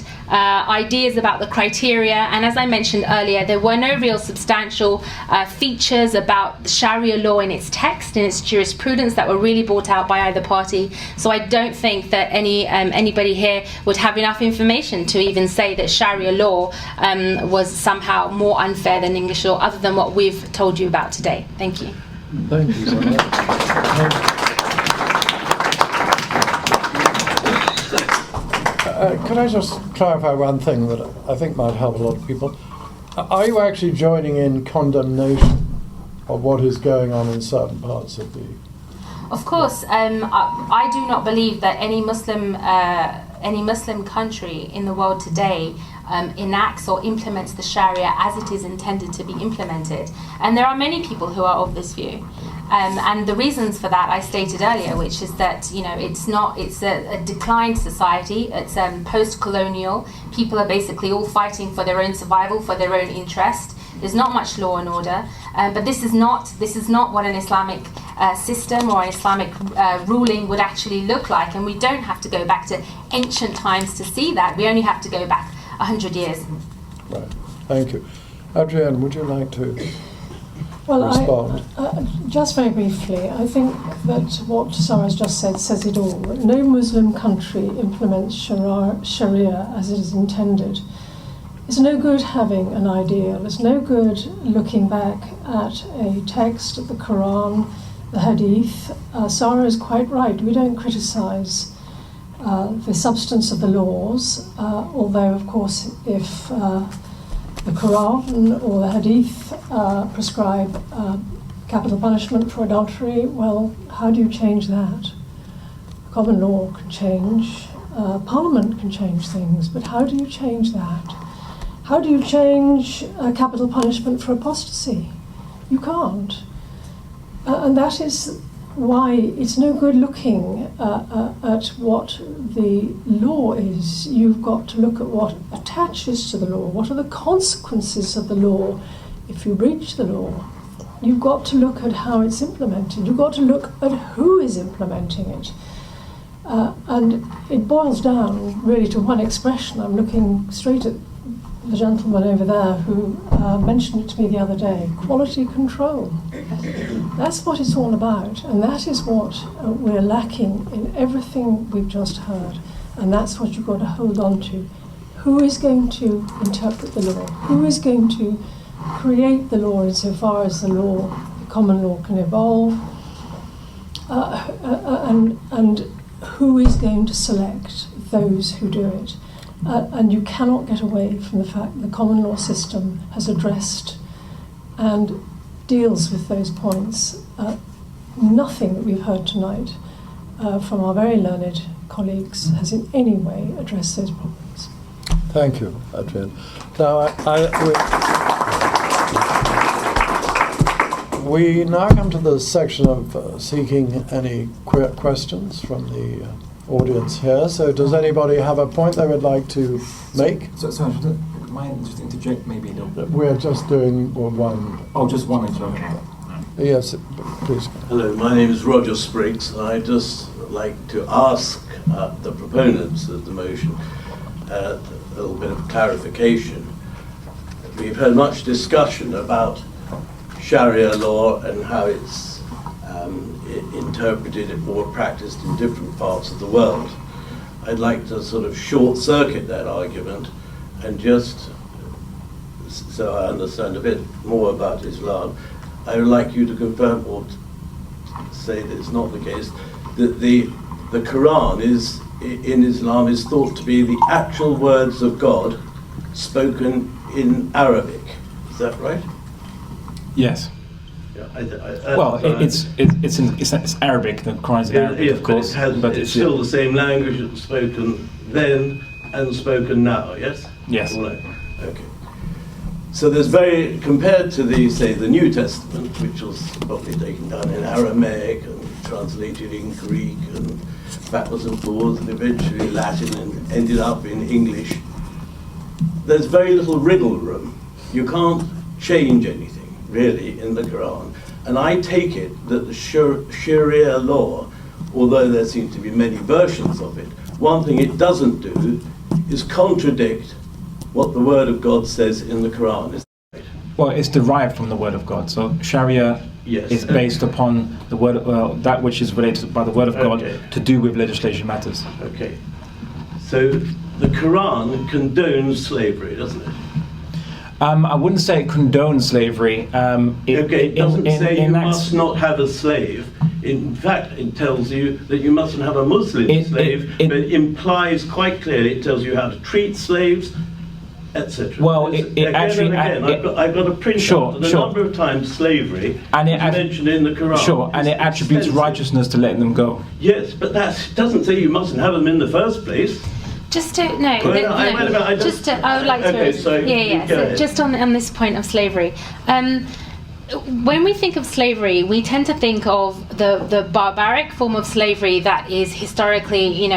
ideas about the criteria, and as I mentioned earlier, there were no real substantial features about the Sharia law in its text, in its jurisprudence, that were really brought out by either party. So I don't think that anybody here would have enough information to even say that Sharia law was somehow more unfair than English law, other than what we've told you about today. Thank you. Thank you, Zara. Could I just clarify one thing that I think might help a lot of people? Are you actually joining in condemnation of what is going on in certain parts of the... Of course, I do not believe that any Muslim country in the world today enacts or implements the Sharia as it is intended to be implemented. And there are many people who are of this view. And the reasons for that I stated earlier, which is that, it's a declined society, it's post-colonial, people are basically all fighting for their own survival, for their own interest. There's not much law and order, but this is not what an Islamic system or an Islamic ruling would actually look like, and we don't have to go back to ancient times to see that. We only have to go back 100 years. Right, thank you. Adrienne, would you like to... Well, respond? Just very briefly, I think that what Zara's just said says it all. No Muslim country implements Sharia as it is intended. It's no good having an ideal. It's no good looking back at a text, at the Quran, the Hadith. Zara is quite right. We don't criticise the substance of the laws, although, of course, if the Quran or the Hadith prescribe capital punishment for adultery, well, how do you change that? Common law can change, Parliament can change things, but how do you change that? How do you change capital punishment for apostasy? You can't. And that is why it's no good looking at what the law is. You've got to look at what attaches to the law. What are the consequences of the law if you breach the law? You've got to look at how it's implemented. You've got to look at who is implementing it. And it boils down really to one expression. I'm looking straight at the gentleman over there who mentioned it to me the other day: quality control. That's what it's all about, and that is what we're lacking in everything we've just heard, and that's what you've got to hold on to. Who is going to interpret the law? Who is going to create the law insofar as the common law can evolve? And who is going to select those who do it? And you cannot get away from the fact that the common law system has addressed and deals with those points. Nothing that we've heard tonight from our very learned colleagues has in any way addressed those problems. Thank you, Adrienne. Now, we now come to the section of seeking any questions from the audience here. So does anybody have a point they would like to make? Sorry, am I just interject maybe? We're just doing one. Oh, just one interjection. Yes, please. Hello, my name is Roger Spriggs. I'd just like to ask the proponents of the motion a little bit of clarification. We've heard much discussion about Sharia law and how it's interpreted or practiced in different parts of the world. I'd like to sort of short circuit that argument and just, so I understand a bit more about Islam, I would like you to confirm or say that it's not the case, that the Quran is, in Islam, is thought to be the actual words of God spoken in Arabic. Is that right? Yes. Well, it's Arabic. The Quran is Arabic, of course, but it's still the same language that's spoken then and spoken now. Yes. Yes. All right. Okay. So there's compared to the New Testament, which was probably taken down in Aramaic and translated in Greek and backwards and forwards and eventually Latin and ended up in English, there's very little wriggle room. You can't change anything, really, in the Quran. And I take it that the Sharia law, although there seem to be many versions of it, one thing it doesn't do is contradict what the Word of God says in the Quran. Is that right? Well, it's derived from the Word of God. So Sharia is based upon the word, that which is related by the Word of God to do with legislation matters. Okay. So the Quran condones slavery, doesn't it? I wouldn't say it condones slavery. It doesn't say you must not have a slave. In fact, it tells you that you mustn't have a Muslim slave, but it implies quite clearly, it tells you how to treat slaves, etc. Well, I've got a print out of the number of times slavery is mentioned in the Quran. Sure, and it attributes righteousness to letting them go. Yes, but that doesn't say you mustn't have them in the first place. Just to I would like to. So just on this point of slavery. When we think of slavery, we tend to think of the barbaric form of slavery that is historically,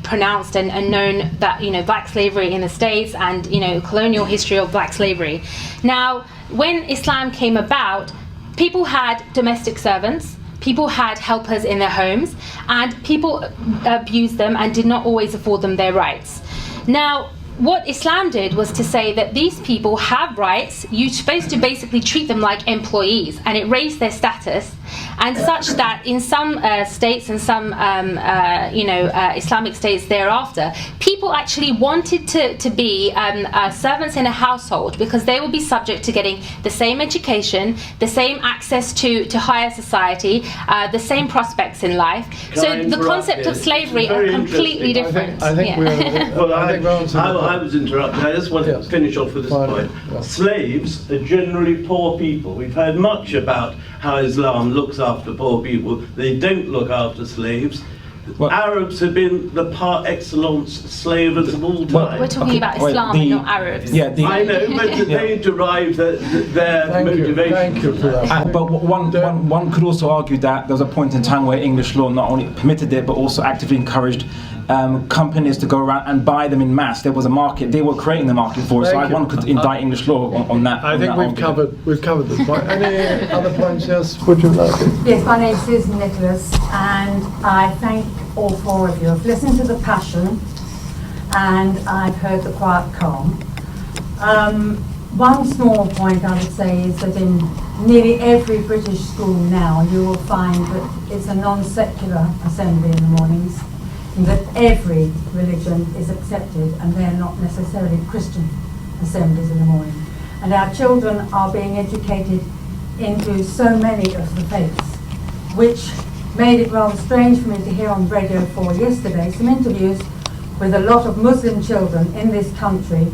pronounced and known, that, black slavery in the States and, colonial history of black slavery. Now, when Islam came about, people had domestic servants, people had helpers in their homes, and people abused them and did not always afford them their rights. Now, what Islam did was to say that these people have rights. You're supposed to basically treat them like employees, and it raised their status, and such that in some states and some Islamic states thereafter, people actually wanted to be servants in a household because they would be subject to getting the same education, the same access to higher society, the same prospects in life. So the concept of slavery are completely different. I think I was interrupted. I just want to finish off with this point. Yeah. Slaves are generally poor people. We've heard much about how Islam looks after poor people. They don't look after slaves. Well, Arabs have been the par excellence slavers of all time. We're talking about Islam and not Arabs. I know, but they derive their motivation. Thank you for that. But one could also argue that there was a point in time where English law not only permitted it, but also actively encouraged companies to go around and buy them in mass. There was a market. They were creating the market for it. So one could indict English law on that. I think we've covered this point. Any other points? Yes, would you like it? Yes, my name's Susan Nicholas, and I thank all four of you. I've listened to the passion, and I've heard the quiet calm. One small point I would say is that in nearly every British school now, you will find that it's a non-secular assembly in the mornings, and that every religion is accepted, and they're not necessarily Christian assemblies in the morning. And our children are being educated into so many of the faiths, which made it rather strange for me to hear on Radio 4 yesterday some interviews with a lot of Muslim children in this country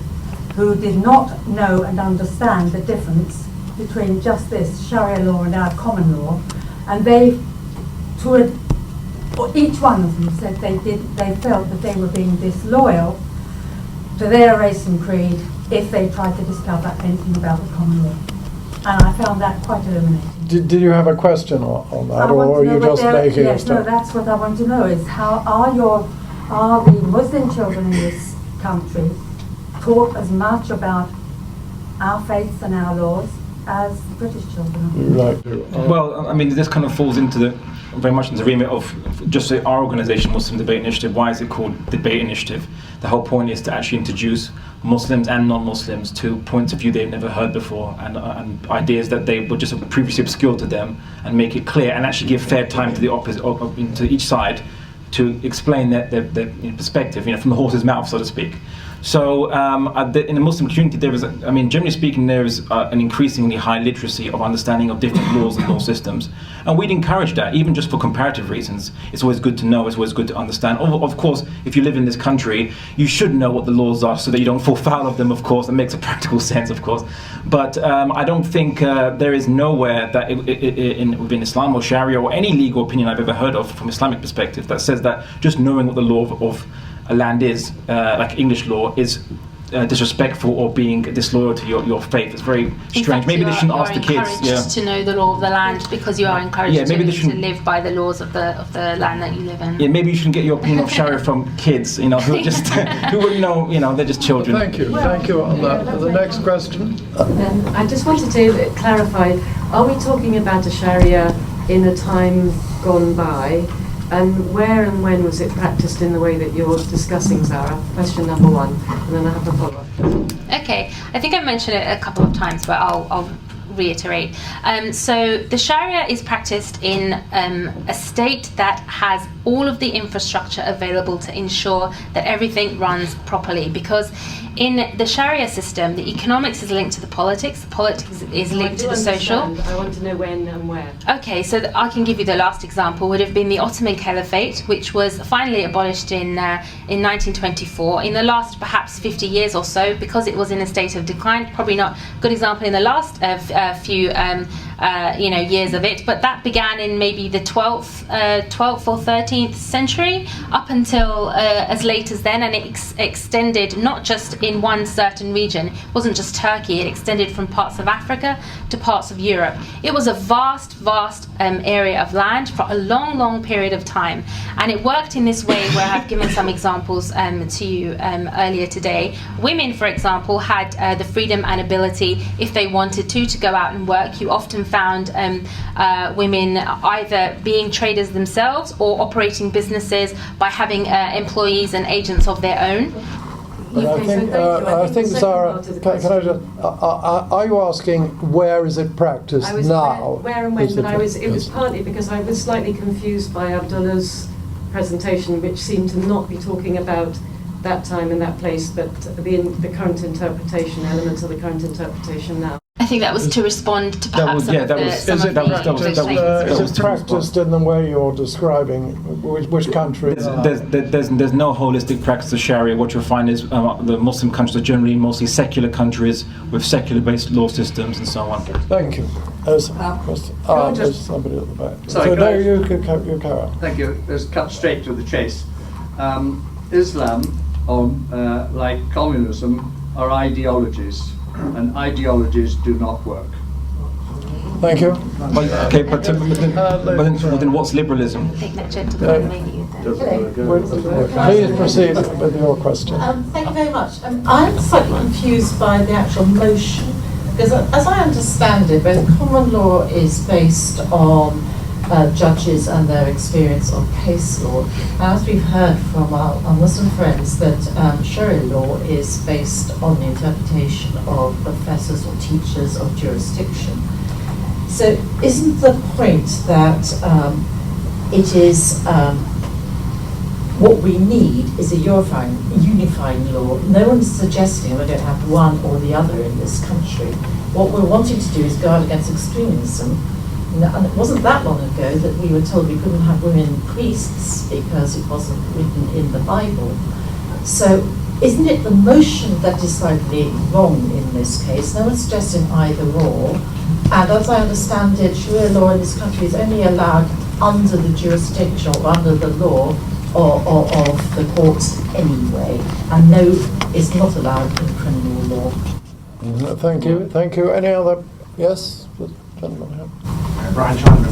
who did not know and understand the difference between just this Sharia law and our common law, and each one of them said they felt that they were being disloyal to their race and creed if they tried to discover anything about the common law. And I found that quite illuminating. Did you have a question on that, or are you just making a statement? No, that's what I want to know, is how are the Muslim children in this country taught as much about our faiths and our laws as British children are? Well, I mean, this kind of falls into very much in the remit of just say our organisation, Muslim Debate Initiative. Why is it called Debate Initiative? The whole point is to actually introduce Muslims and non-Muslims to points of view they've never heard before, and ideas that they were just previously obscure to them, and make it clear and actually give fair time to the opposite, to each side, to explain their perspective, from the horse's mouth, so to speak. So in the Muslim community, there is, generally speaking, there is an increasingly high literacy of understanding of different laws and law systems. And we'd encourage that, even just for comparative reasons. It's always good to know, it's always good to understand. Of course, if you live in this country, you should know what the laws are so that you don't fall foul of them, of course. That makes a practical sense, of course. But I don't think there is nowhere that within Islam or Sharia or any legal opinion I've ever heard of from Islamic perspective that says that just knowing what the law of a land is, like English law, is disrespectful or being disloyal to your faith. It's very strange. Fact, maybe they shouldn't ask the kids. Encouraged to know the law of the land because you are encouraged to live by the laws of the land that you live in. Yeah, maybe you shouldn't get your opinion of Sharia from kids. You know, who just who wouldn't know. You know, they're just children. Thank you on that. The next question. I just wanted to clarify: are we talking about a Sharia in a time gone by? And where and when was it practiced in the way that you're discussing, Zara? Question number one, and then I have a follow-up. Okay, I think I mentioned it a couple of times, but I'll reiterate. So the Sharia is practiced in a state that has all of the infrastructure available to ensure that everything runs properly, because in the Sharia system, the economics is linked to the politics is linked to the social. I want to know when and where. Okay, so I can give you the last example, would have been the Ottoman Caliphate, which was finally abolished in 1924. In the last perhaps 50 years or so, because it was in a state of decline, probably not a good example in the last few years of it, but that began in maybe the 12th or 13th century up until as late as then, and it extended not just in one certain region. It wasn't just Turkey, it extended from parts of Africa to parts of Europe. It was a vast area of land for a long period of time, and it worked in this way where I've given some examples to you earlier today. Women, for example, had the freedom and ability, if they wanted to go out and work. You often found women either being traders themselves or operating businesses by having employees and agents of their own. But I think Zara, can I just, are you asking where is it practiced now? Where and when, it was partly because I was slightly confused by Abdullah's presentation, which seemed to not be talking about that time and that place, but the current interpretation, elements of the current interpretation now. I think that was to respond to perhaps some of the Is it practiced in the way you're describing? Which country? There's no holistic practice of Sharia. What you'll find is the Muslim countries are generally mostly secular countries with secular-based law systems and so on. Thank you. There's somebody at the back. Sorry, you carry on. Thank you. Let's cut straight to the chase. Islam, like communism, are ideologies. And ideologies do not work. Thank you. Okay, but then what's liberalism? I think that gentleman Please proceed with your question. Thank you very much. I'm slightly confused by the actual motion, because as I understand it, both common law is based on judges and their experience of case law. Now, as we've heard from our Muslim friends, that Sharia law is based on the interpretation of professors or teachers of jurisdiction. So isn't the point that it is what we need is a unifying law? No one's suggesting we're going to have one or the other in this country. What we're wanting to do is guard against extremism. And it wasn't that long ago that we were told we couldn't have women priests because it wasn't written in the Bible. So isn't it the motion that is slightly wrong in this case? No one's suggesting either or. And as I understand it, Sharia law in this country is only allowed under the jurisdiction or under the law of the courts anyway. And no, it's not allowed in criminal law. Thank you. Any other? Yes, the gentleman here. Brian Chandler.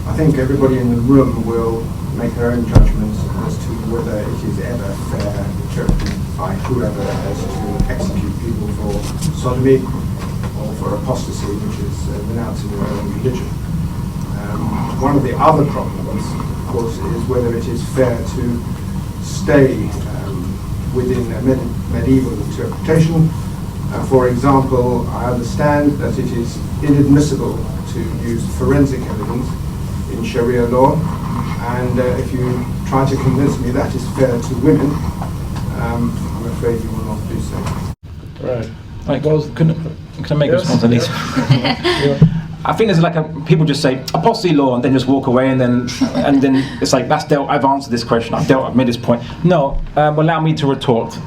I think everybody in the room will make their own judgments as to whether it is ever fair interpreted by whoever as to execute people for sodomy or for apostasy, which is renouncing their own religion. One of the other problems, of course, is whether it is fair to stay within a medieval interpretation. For example, I understand that it is inadmissible to use forensic evidence in Sharia law, and if you try to convince me that is fair to women, I'm afraid you will not do so. Right. Right, guys, can I make a response on these? I think there's people just say apostasy law and then just walk away, and then it's like that's dealt. I've answered this question. I've made this point. No, allow me to retort.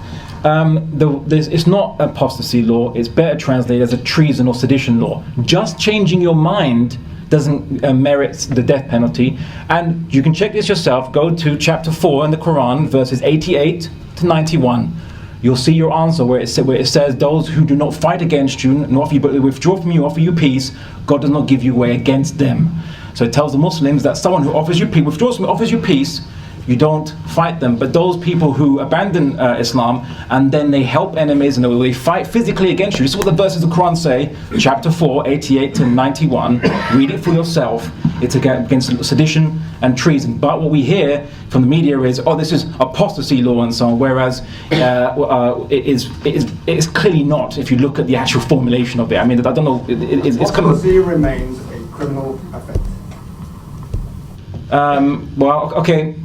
It's not apostasy law. It's better translated as a treason or sedition law. Just changing your mind doesn't merit the death penalty. And you can check this yourself. Go to chapter 4 in the Quran, verses 88 to 91. You'll see your answer where it says, those who do not fight against you, nor offer you, but withdraw from you, offer you peace, God does not give you way against them. So it tells the Muslims that someone who offers you peace, withdraws from you, offers you peace, you don't fight them. But those people who abandon Islam and then they help enemies and they fight physically against you, this is what the verses of the Quran say, chapter 4, 88 to 91. Read it for yourself. It's against sedition and treason. But what we hear from the media is, oh, this is apostasy law and so on, whereas it is clearly not if you look at the actual formulation of it. I mean, I don't know, it's kind of... Apostasy remains a criminal offence. Well, okay.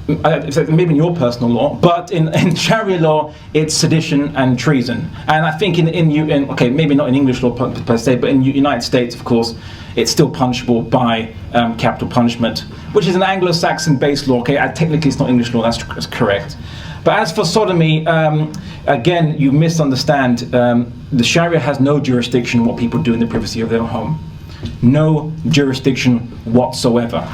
Maybe in your personal law, but in Sharia law, it's sedition and treason. And I think okay, maybe not in English law per se, but in the United States, of course, it's still punishable by capital punishment, which is an Anglo-Saxon-based law. Okay, technically it's not English law. That's correct. But as for sodomy, again, you misunderstand. The Sharia has no jurisdiction on what people do in the privacy of their home. No jurisdiction whatsoever.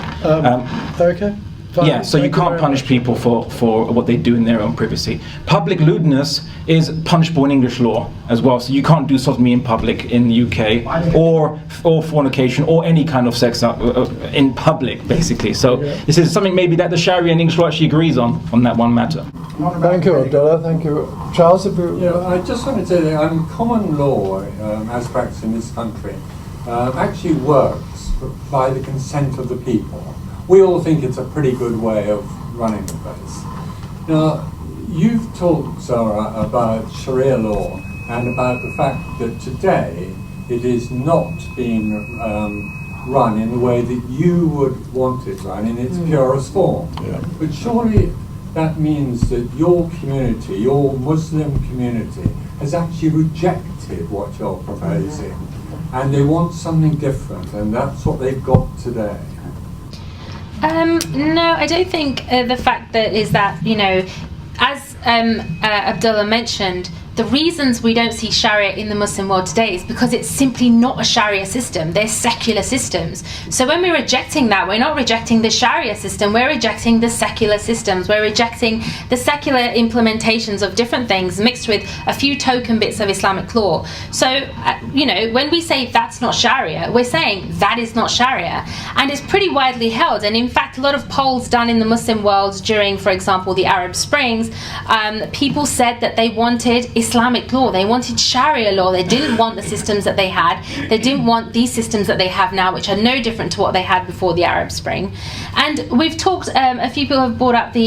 Okay. Fine. Yeah, so you can't punish people for what they do in their own privacy. Public lewdness is punishable in English law as well, so you can't do sodomy in public in the UK, or fornication, or any kind of sex in public, basically. So this is something maybe that the Sharia and English law actually agrees on that one matter. Thank you, Abdullah. Thank you. Charles, if you... Yeah, I just wanted to say that common law, as practiced in this country, actually works by the consent of the people. We all think it's a pretty good way of running the place. Now, you've talked, Zara, about Sharia law and about the fact that today it is not being run in the way that you would want it run in its purest form. Yeah. But surely that means that your community, your Muslim community, has actually rejected what you're proposing, and they want something different, and that's what they've got today. No, I don't think the fact that is that, as Abdullah mentioned, the reasons we don't see Sharia in the Muslim world today is because it's simply not a Sharia system. They're secular systems. So when we're rejecting that, we're not rejecting the Sharia system, we're rejecting the secular systems. We're rejecting the secular implementations of different things mixed with a few token bits of Islamic law. So, when we say that's not Sharia, we're saying that is not Sharia. And it's pretty widely held. And in fact, a lot of polls done in the Muslim world during, for example, the Arab Springs, people said that they wanted Islamic law, they wanted Sharia law, they didn't want the systems that they had, they didn't want these systems that they have now, which are no different to what they had before the Arab Spring. And we've talked, a few people have brought up the,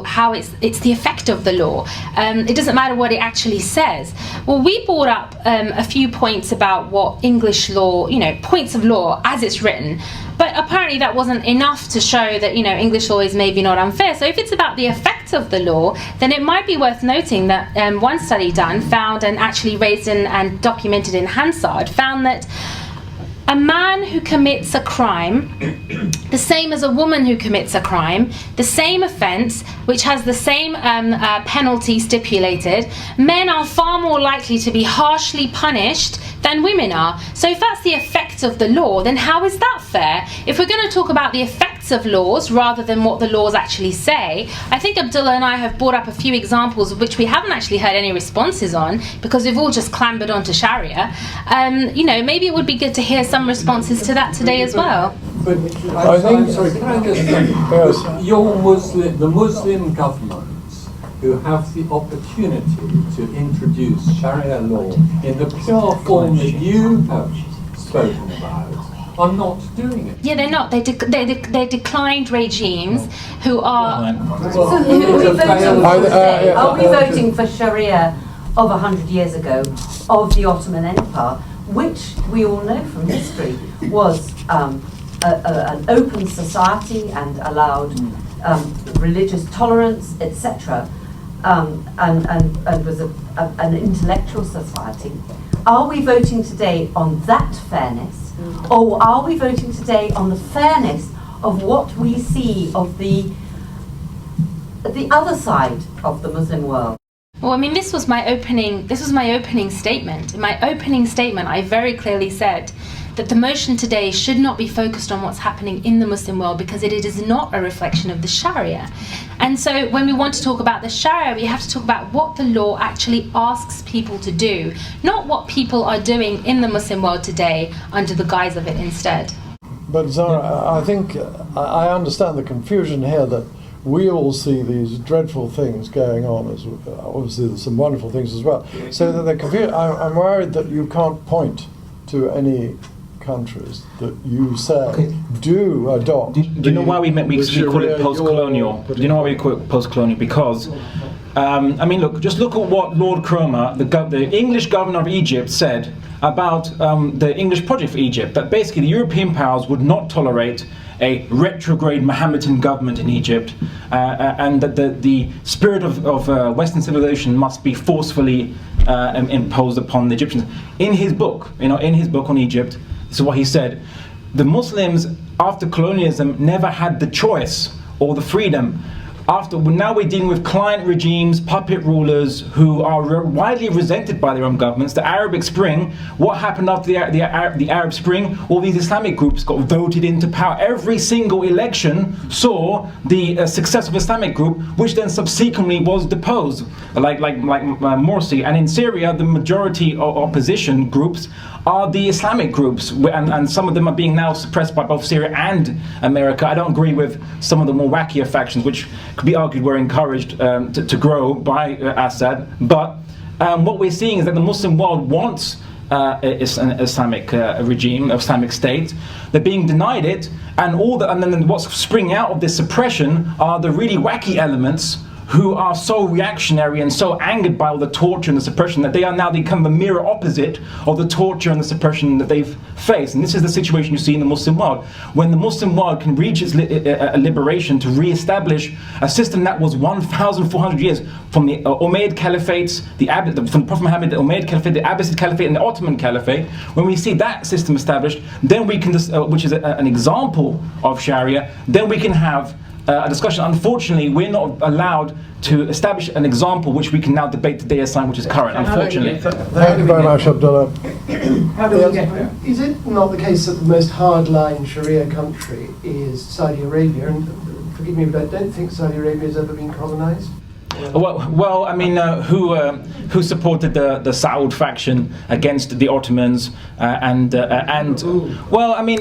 how it's the effect of the law. It doesn't matter what it actually says. Well, we brought up a few points about what English law, points of law as it's written. But apparently that wasn't enough to show that, English law is maybe not unfair. So if it's about the effect of the law, then it might be worth noting that one study done found, and actually raised in and documented in Hansard, found that a man who commits a crime, the same as a woman who commits a crime, the same offence, which has the same penalty stipulated, men are far more likely to be harshly punished than women are. So if that's the effect of the law, then how is that fair? If we're going to talk about the effects of laws rather than what the laws actually say, I think Abdullah and I have brought up a few examples of which we haven't actually heard any responses on, because we've all just clambered onto Sharia. Maybe it would be good to hear some responses to that today as well. But I'm sorry, can I just say, the Muslim governments who have the opportunity to introduce Sharia law in the pure form that you have spoken about are not doing it. Yeah, they're not. They're declined regimes who are... Are we voting for Sharia of 100 years ago, of the Ottoman Empire, which we all know from history was an open society and allowed religious tolerance, etc., and was an intellectual society? Are we voting today on that fairness, or are we voting today on the fairness of what we see of the other side of the Muslim world? Well, I mean, this was my opening statement. In my opening statement, I very clearly said that the motion today should not be focused on what's happening in the Muslim world, because it is not a reflection of the Sharia. And so when we want to talk about the Sharia, we have to talk about what the law actually asks people to do, not what people are doing in the Muslim world today under the guise of it instead. But Zara, I think I understand the confusion here that we all see these dreadful things going on, as obviously there's some wonderful things as well. So that they're confused. I'm worried that you can't point to any countries that you say do adopt. Do you know why we call it post-colonial? Do you know why we call it post-colonial? Because I mean, just look at what Lord Cromer, the English governor of Egypt, said about the English project for Egypt, that basically the European powers would not tolerate a retrograde Mohammedan government in Egypt, and that the spirit of Western civilization must be forcefully imposed upon the Egyptians. In his book, on Egypt, this is what he said: the Muslims, after colonialism, never had the choice or the freedom. Now we're dealing with client regimes, puppet rulers who are widely resented by their own governments. The Arabic Spring, what happened after the Arab Spring? All these Islamic groups got voted into power. Every single election saw the success of Islamic group, which then subsequently was deposed, like Morsi. And in Syria, the majority of opposition groups are the Islamic groups, and some of them are being now suppressed by both Syria and America. I don't agree with some of the more wackier factions, which could be argued were encouraged to grow by Assad. But what we're seeing is that the Muslim world wants an Islamic regime, Islamic state. They're being denied it, and then what's springing out of this suppression are the really wacky elements who are so reactionary and so angered by all the torture and the suppression that they are now become the mirror opposite of the torture and the suppression that they've faced. And this is the situation you see in the Muslim world. When the Muslim world can reach its liberation to re-establish a system that was 1,400 years from the Umayyad Caliphates, from the Prophet Muhammad, the Umayyad Caliphate, the Abbasid Caliphate, and the Ottoman Caliphate, when we see that system established, then we can, which is an example of Sharia, then we can have a discussion. Unfortunately, we're not allowed to establish an example which we can now debate today as which is current, unfortunately. Thank you very much, Abdullah. How do we get there? Is it not the case that the most hardline Sharia country is Saudi Arabia? And forgive me, but I don't think Saudi Arabia has ever been colonized. Well, I mean, who supported the Saud faction against the Ottomans? Well, I mean,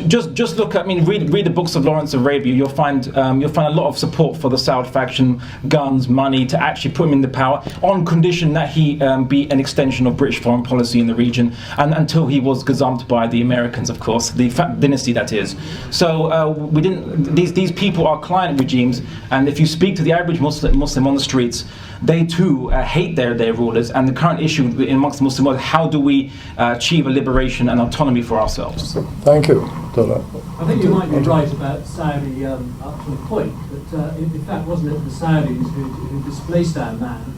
just look at, read the books of Lawrence of Arabia. You'll find a lot of support for the Saud faction, guns, money, to actually put him in the power, on condition that he be an extension of British foreign policy in the region, and until he was gazumped by the Americans, of course, the dynasty that is. So we didn't. These people are client regimes, and if you speak to the average Muslim on the streets, they too hate their rulers. And the current issue amongst the Muslim world: how do we achieve a liberation and autonomy for ourselves? Thank you, Abdullah. I think you might be right about Saudi up to a point, but in fact, wasn't it the Saudis who displaced our man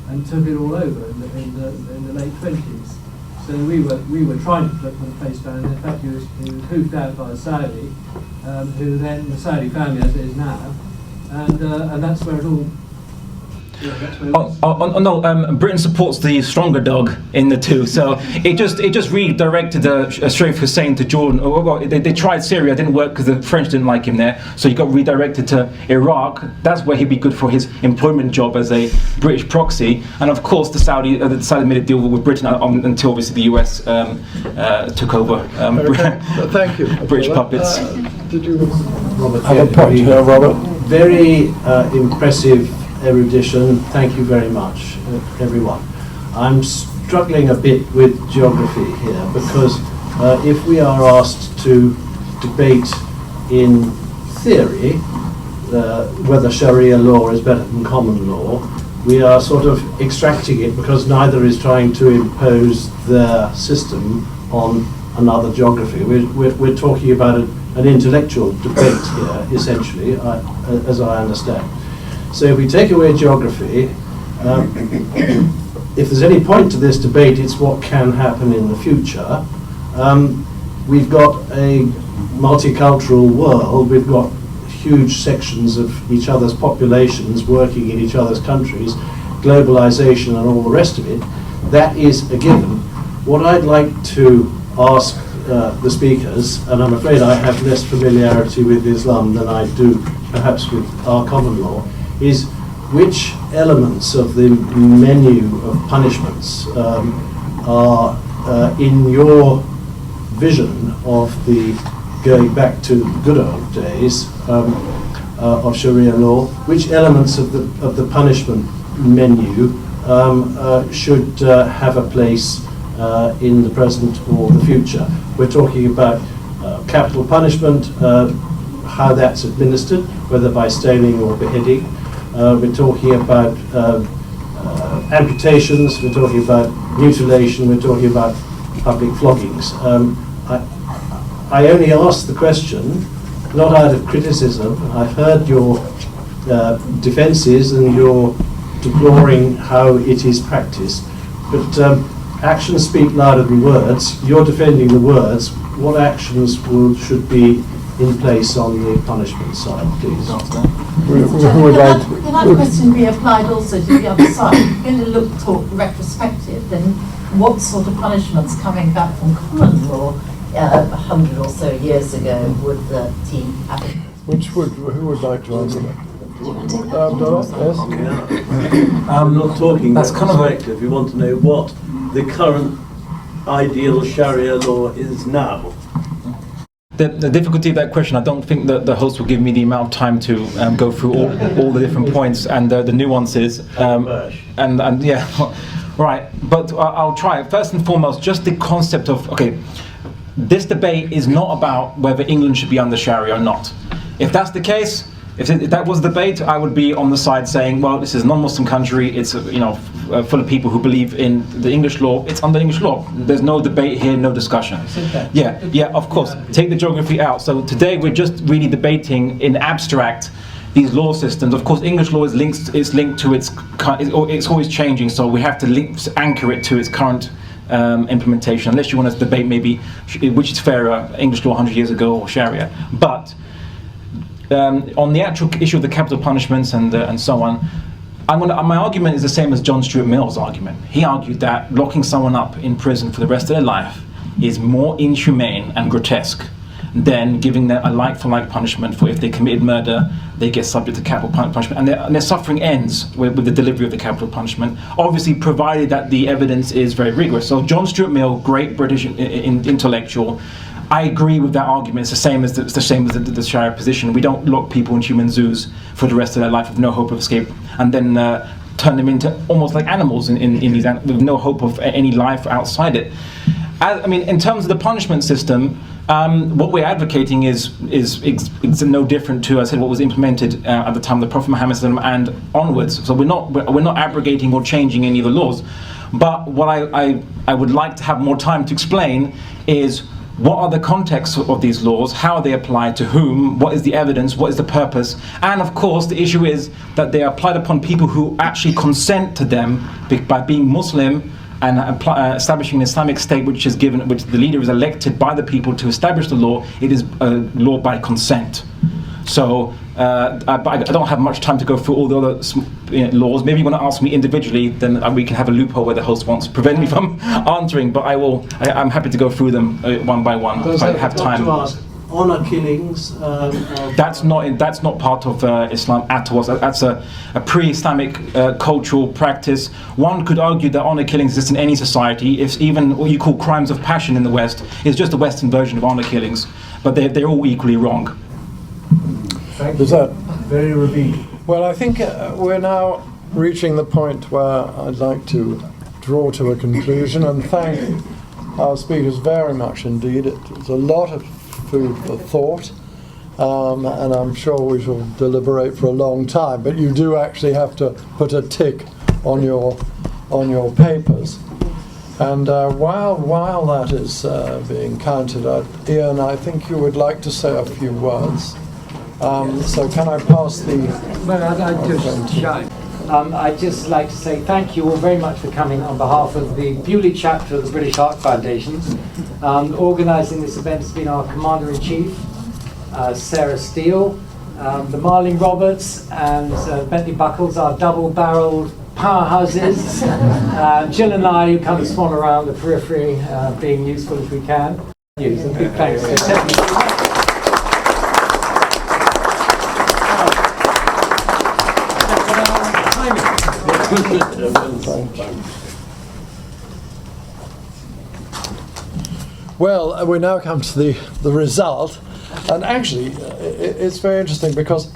and took it all over in the late 20s? So we were trying to put the place down, and in fact he was hoofed out by a Saudi, who then the Saudi family, as it is now, and that's where it all. Britain supports the stronger dog in the two, so it just redirected Sharif Hussein to Jordan. They tried Syria, didn't work because the French didn't like him there, so he got redirected to Iraq. That's where he'd be good for his employment job as a British proxy. And of course the Saudi made a deal with Britain until obviously the US took over. Thank you. British puppets. Did you have a point here, Robert? Very impressive erudition. Thank you very much, everyone. I'm struggling a bit with geography here because if we are asked to debate in theory whether Sharia law is better than common law, we are sort of extracting it because neither is trying to impose their system on another geography. We're talking about an intellectual debate here, essentially, as I understand. So if we take away geography, if there's any point to this debate, it's what can happen in the future. We've got a multicultural world, we've got huge sections of each other's populations working in each other's countries, globalization and all the rest of it. That is a given. What I'd like to ask the speakers, and I'm afraid I have less familiarity with Islam than I do perhaps with our common law, is which elements of the menu of punishments are in your vision of the going back to good old days of Sharia law, which elements of the punishment menu should have a place in the present or the future. We're talking about capital punishment, how that's administered, whether by stoning or beheading. We're talking about amputations, we're talking about mutilation, we're talking about public floggings. I only ask the question, not out of criticism. I've heard your defences and your deploring how it is practiced, but actions speak louder than words. You're defending the words. What actions should be in place on the punishment side, please? Can that question be applied also to the other side? If you're going to talk retrospective, then what sort of punishments coming back from common law 100 or so years ago would the team have? Who would like to answer that? Abdullah, yes? I'm not talking that's kind of retrospective. You want to know what the current ideal Sharia law is now. The difficulty of that question, I don't think that the host will give me the amount of time to go through all the different points and the nuances. And yeah, right. But I'll try. First and foremost, just the concept of, okay, this debate is not about whether England should be under Sharia or not. If that's the case, if that was the debate, I would be on the side saying, well, this is a non-Muslim country, it's full of people who believe in the English law, it's under English law. There's no debate here, no discussion. Yeah, of course. Take the geography out. So today we're just really debating in abstract these law systems. Of course, English law is linked to it's always changing, so we have to anchor it to its current implementation, unless you want to debate maybe which is fairer, English law 100 years ago or Sharia. But on the actual issue of the capital punishments and so on, my argument is the same as John Stuart Mill's argument. He argued that locking someone up in prison for the rest of their life is more inhumane and grotesque than giving them a like-for-like punishment for if they committed murder, they get subject to capital punishment, and their suffering ends with the delivery of the capital punishment, obviously provided that the evidence is very rigorous. So John Stuart Mill, great British intellectual, I agree with that argument. It's the same as the Sharia position. We don't lock people in human zoos for the rest of their life with no hope of escape, and then turn them into almost like animals in these with no hope of any life outside it. In terms of the punishment system, what we're advocating is no different to, I said, what was implemented at the time of the Prophet Muhammad and onwards. So we're not abrogating or changing any of the laws. But what I would like to have more time to explain is, what are the contexts of these laws? How are they applied to whom? What is the evidence? What is the purpose? And of course, the issue is that they are applied upon people who actually consent to them by being Muslim and establishing an Islamic state, which the leader is elected by the people to establish the law. It is a law by consent. So I don't have much time to go through all the other laws. Maybe you want to ask me individually, then we can have a loophole where the host wants to prevent me from answering. But I'm happy to go through them one by one if I have time. Honour killings. That's not part of Islam at all. That's a pre-Islamic cultural practice. One could argue that honour killings exist in any society. If even what you call crimes of passion in the West is just a Western version of honour killings, but they're all equally wrong. Thank you. Very revealing. Well, I think we're now reaching the point where I'd like to draw to a conclusion and thank our speakers very much indeed. It's a lot of food for thought, and I'm sure we shall deliberate for a long time, but you do actually have to put a tick on your papers. And while that is being counted, Ian, I think you would like to say a few words. So can I pass the... Well, I'd just like to say thank you all very much for coming on behalf of the Bewley chapter of the British Heart Foundation. Organising this event has been our Commander-in-Chief, Sarah Steele, the Marling Roberts and Bentley Buckles, our double-barreled powerhouses, Jill and I, who kind of swan around the periphery, being useful as we can. So big thanks to everyone. Well, we now come to the result, and actually it's very interesting because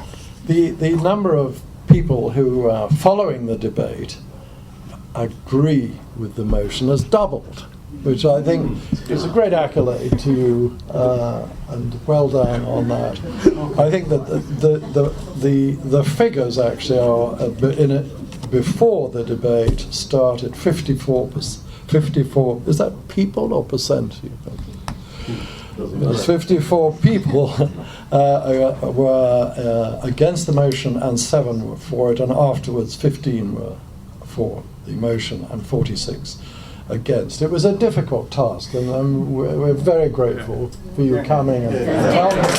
the number of people who are following the debate agree with the motion has doubled, which I think is a great accolade to you, and well done on that. I think that the figures actually are in it before the debate started. 54, is that people or percent? You think? There's 54 people were against the motion and 7 were for it, and afterwards 15 were for the motion and 46 against. It was a difficult task, and we're very grateful for you coming and telling us.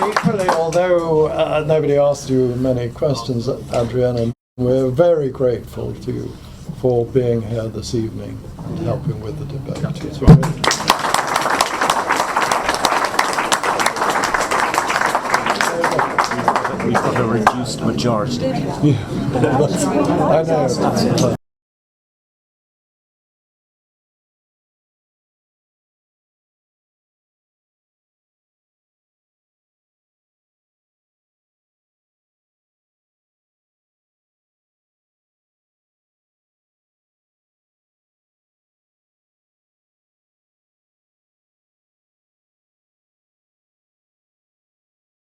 Equally, although nobody asked you many questions, Adrienne, we're very grateful to you for being here this evening and helping with the debate. That's right. We've got a reduced majority. I know.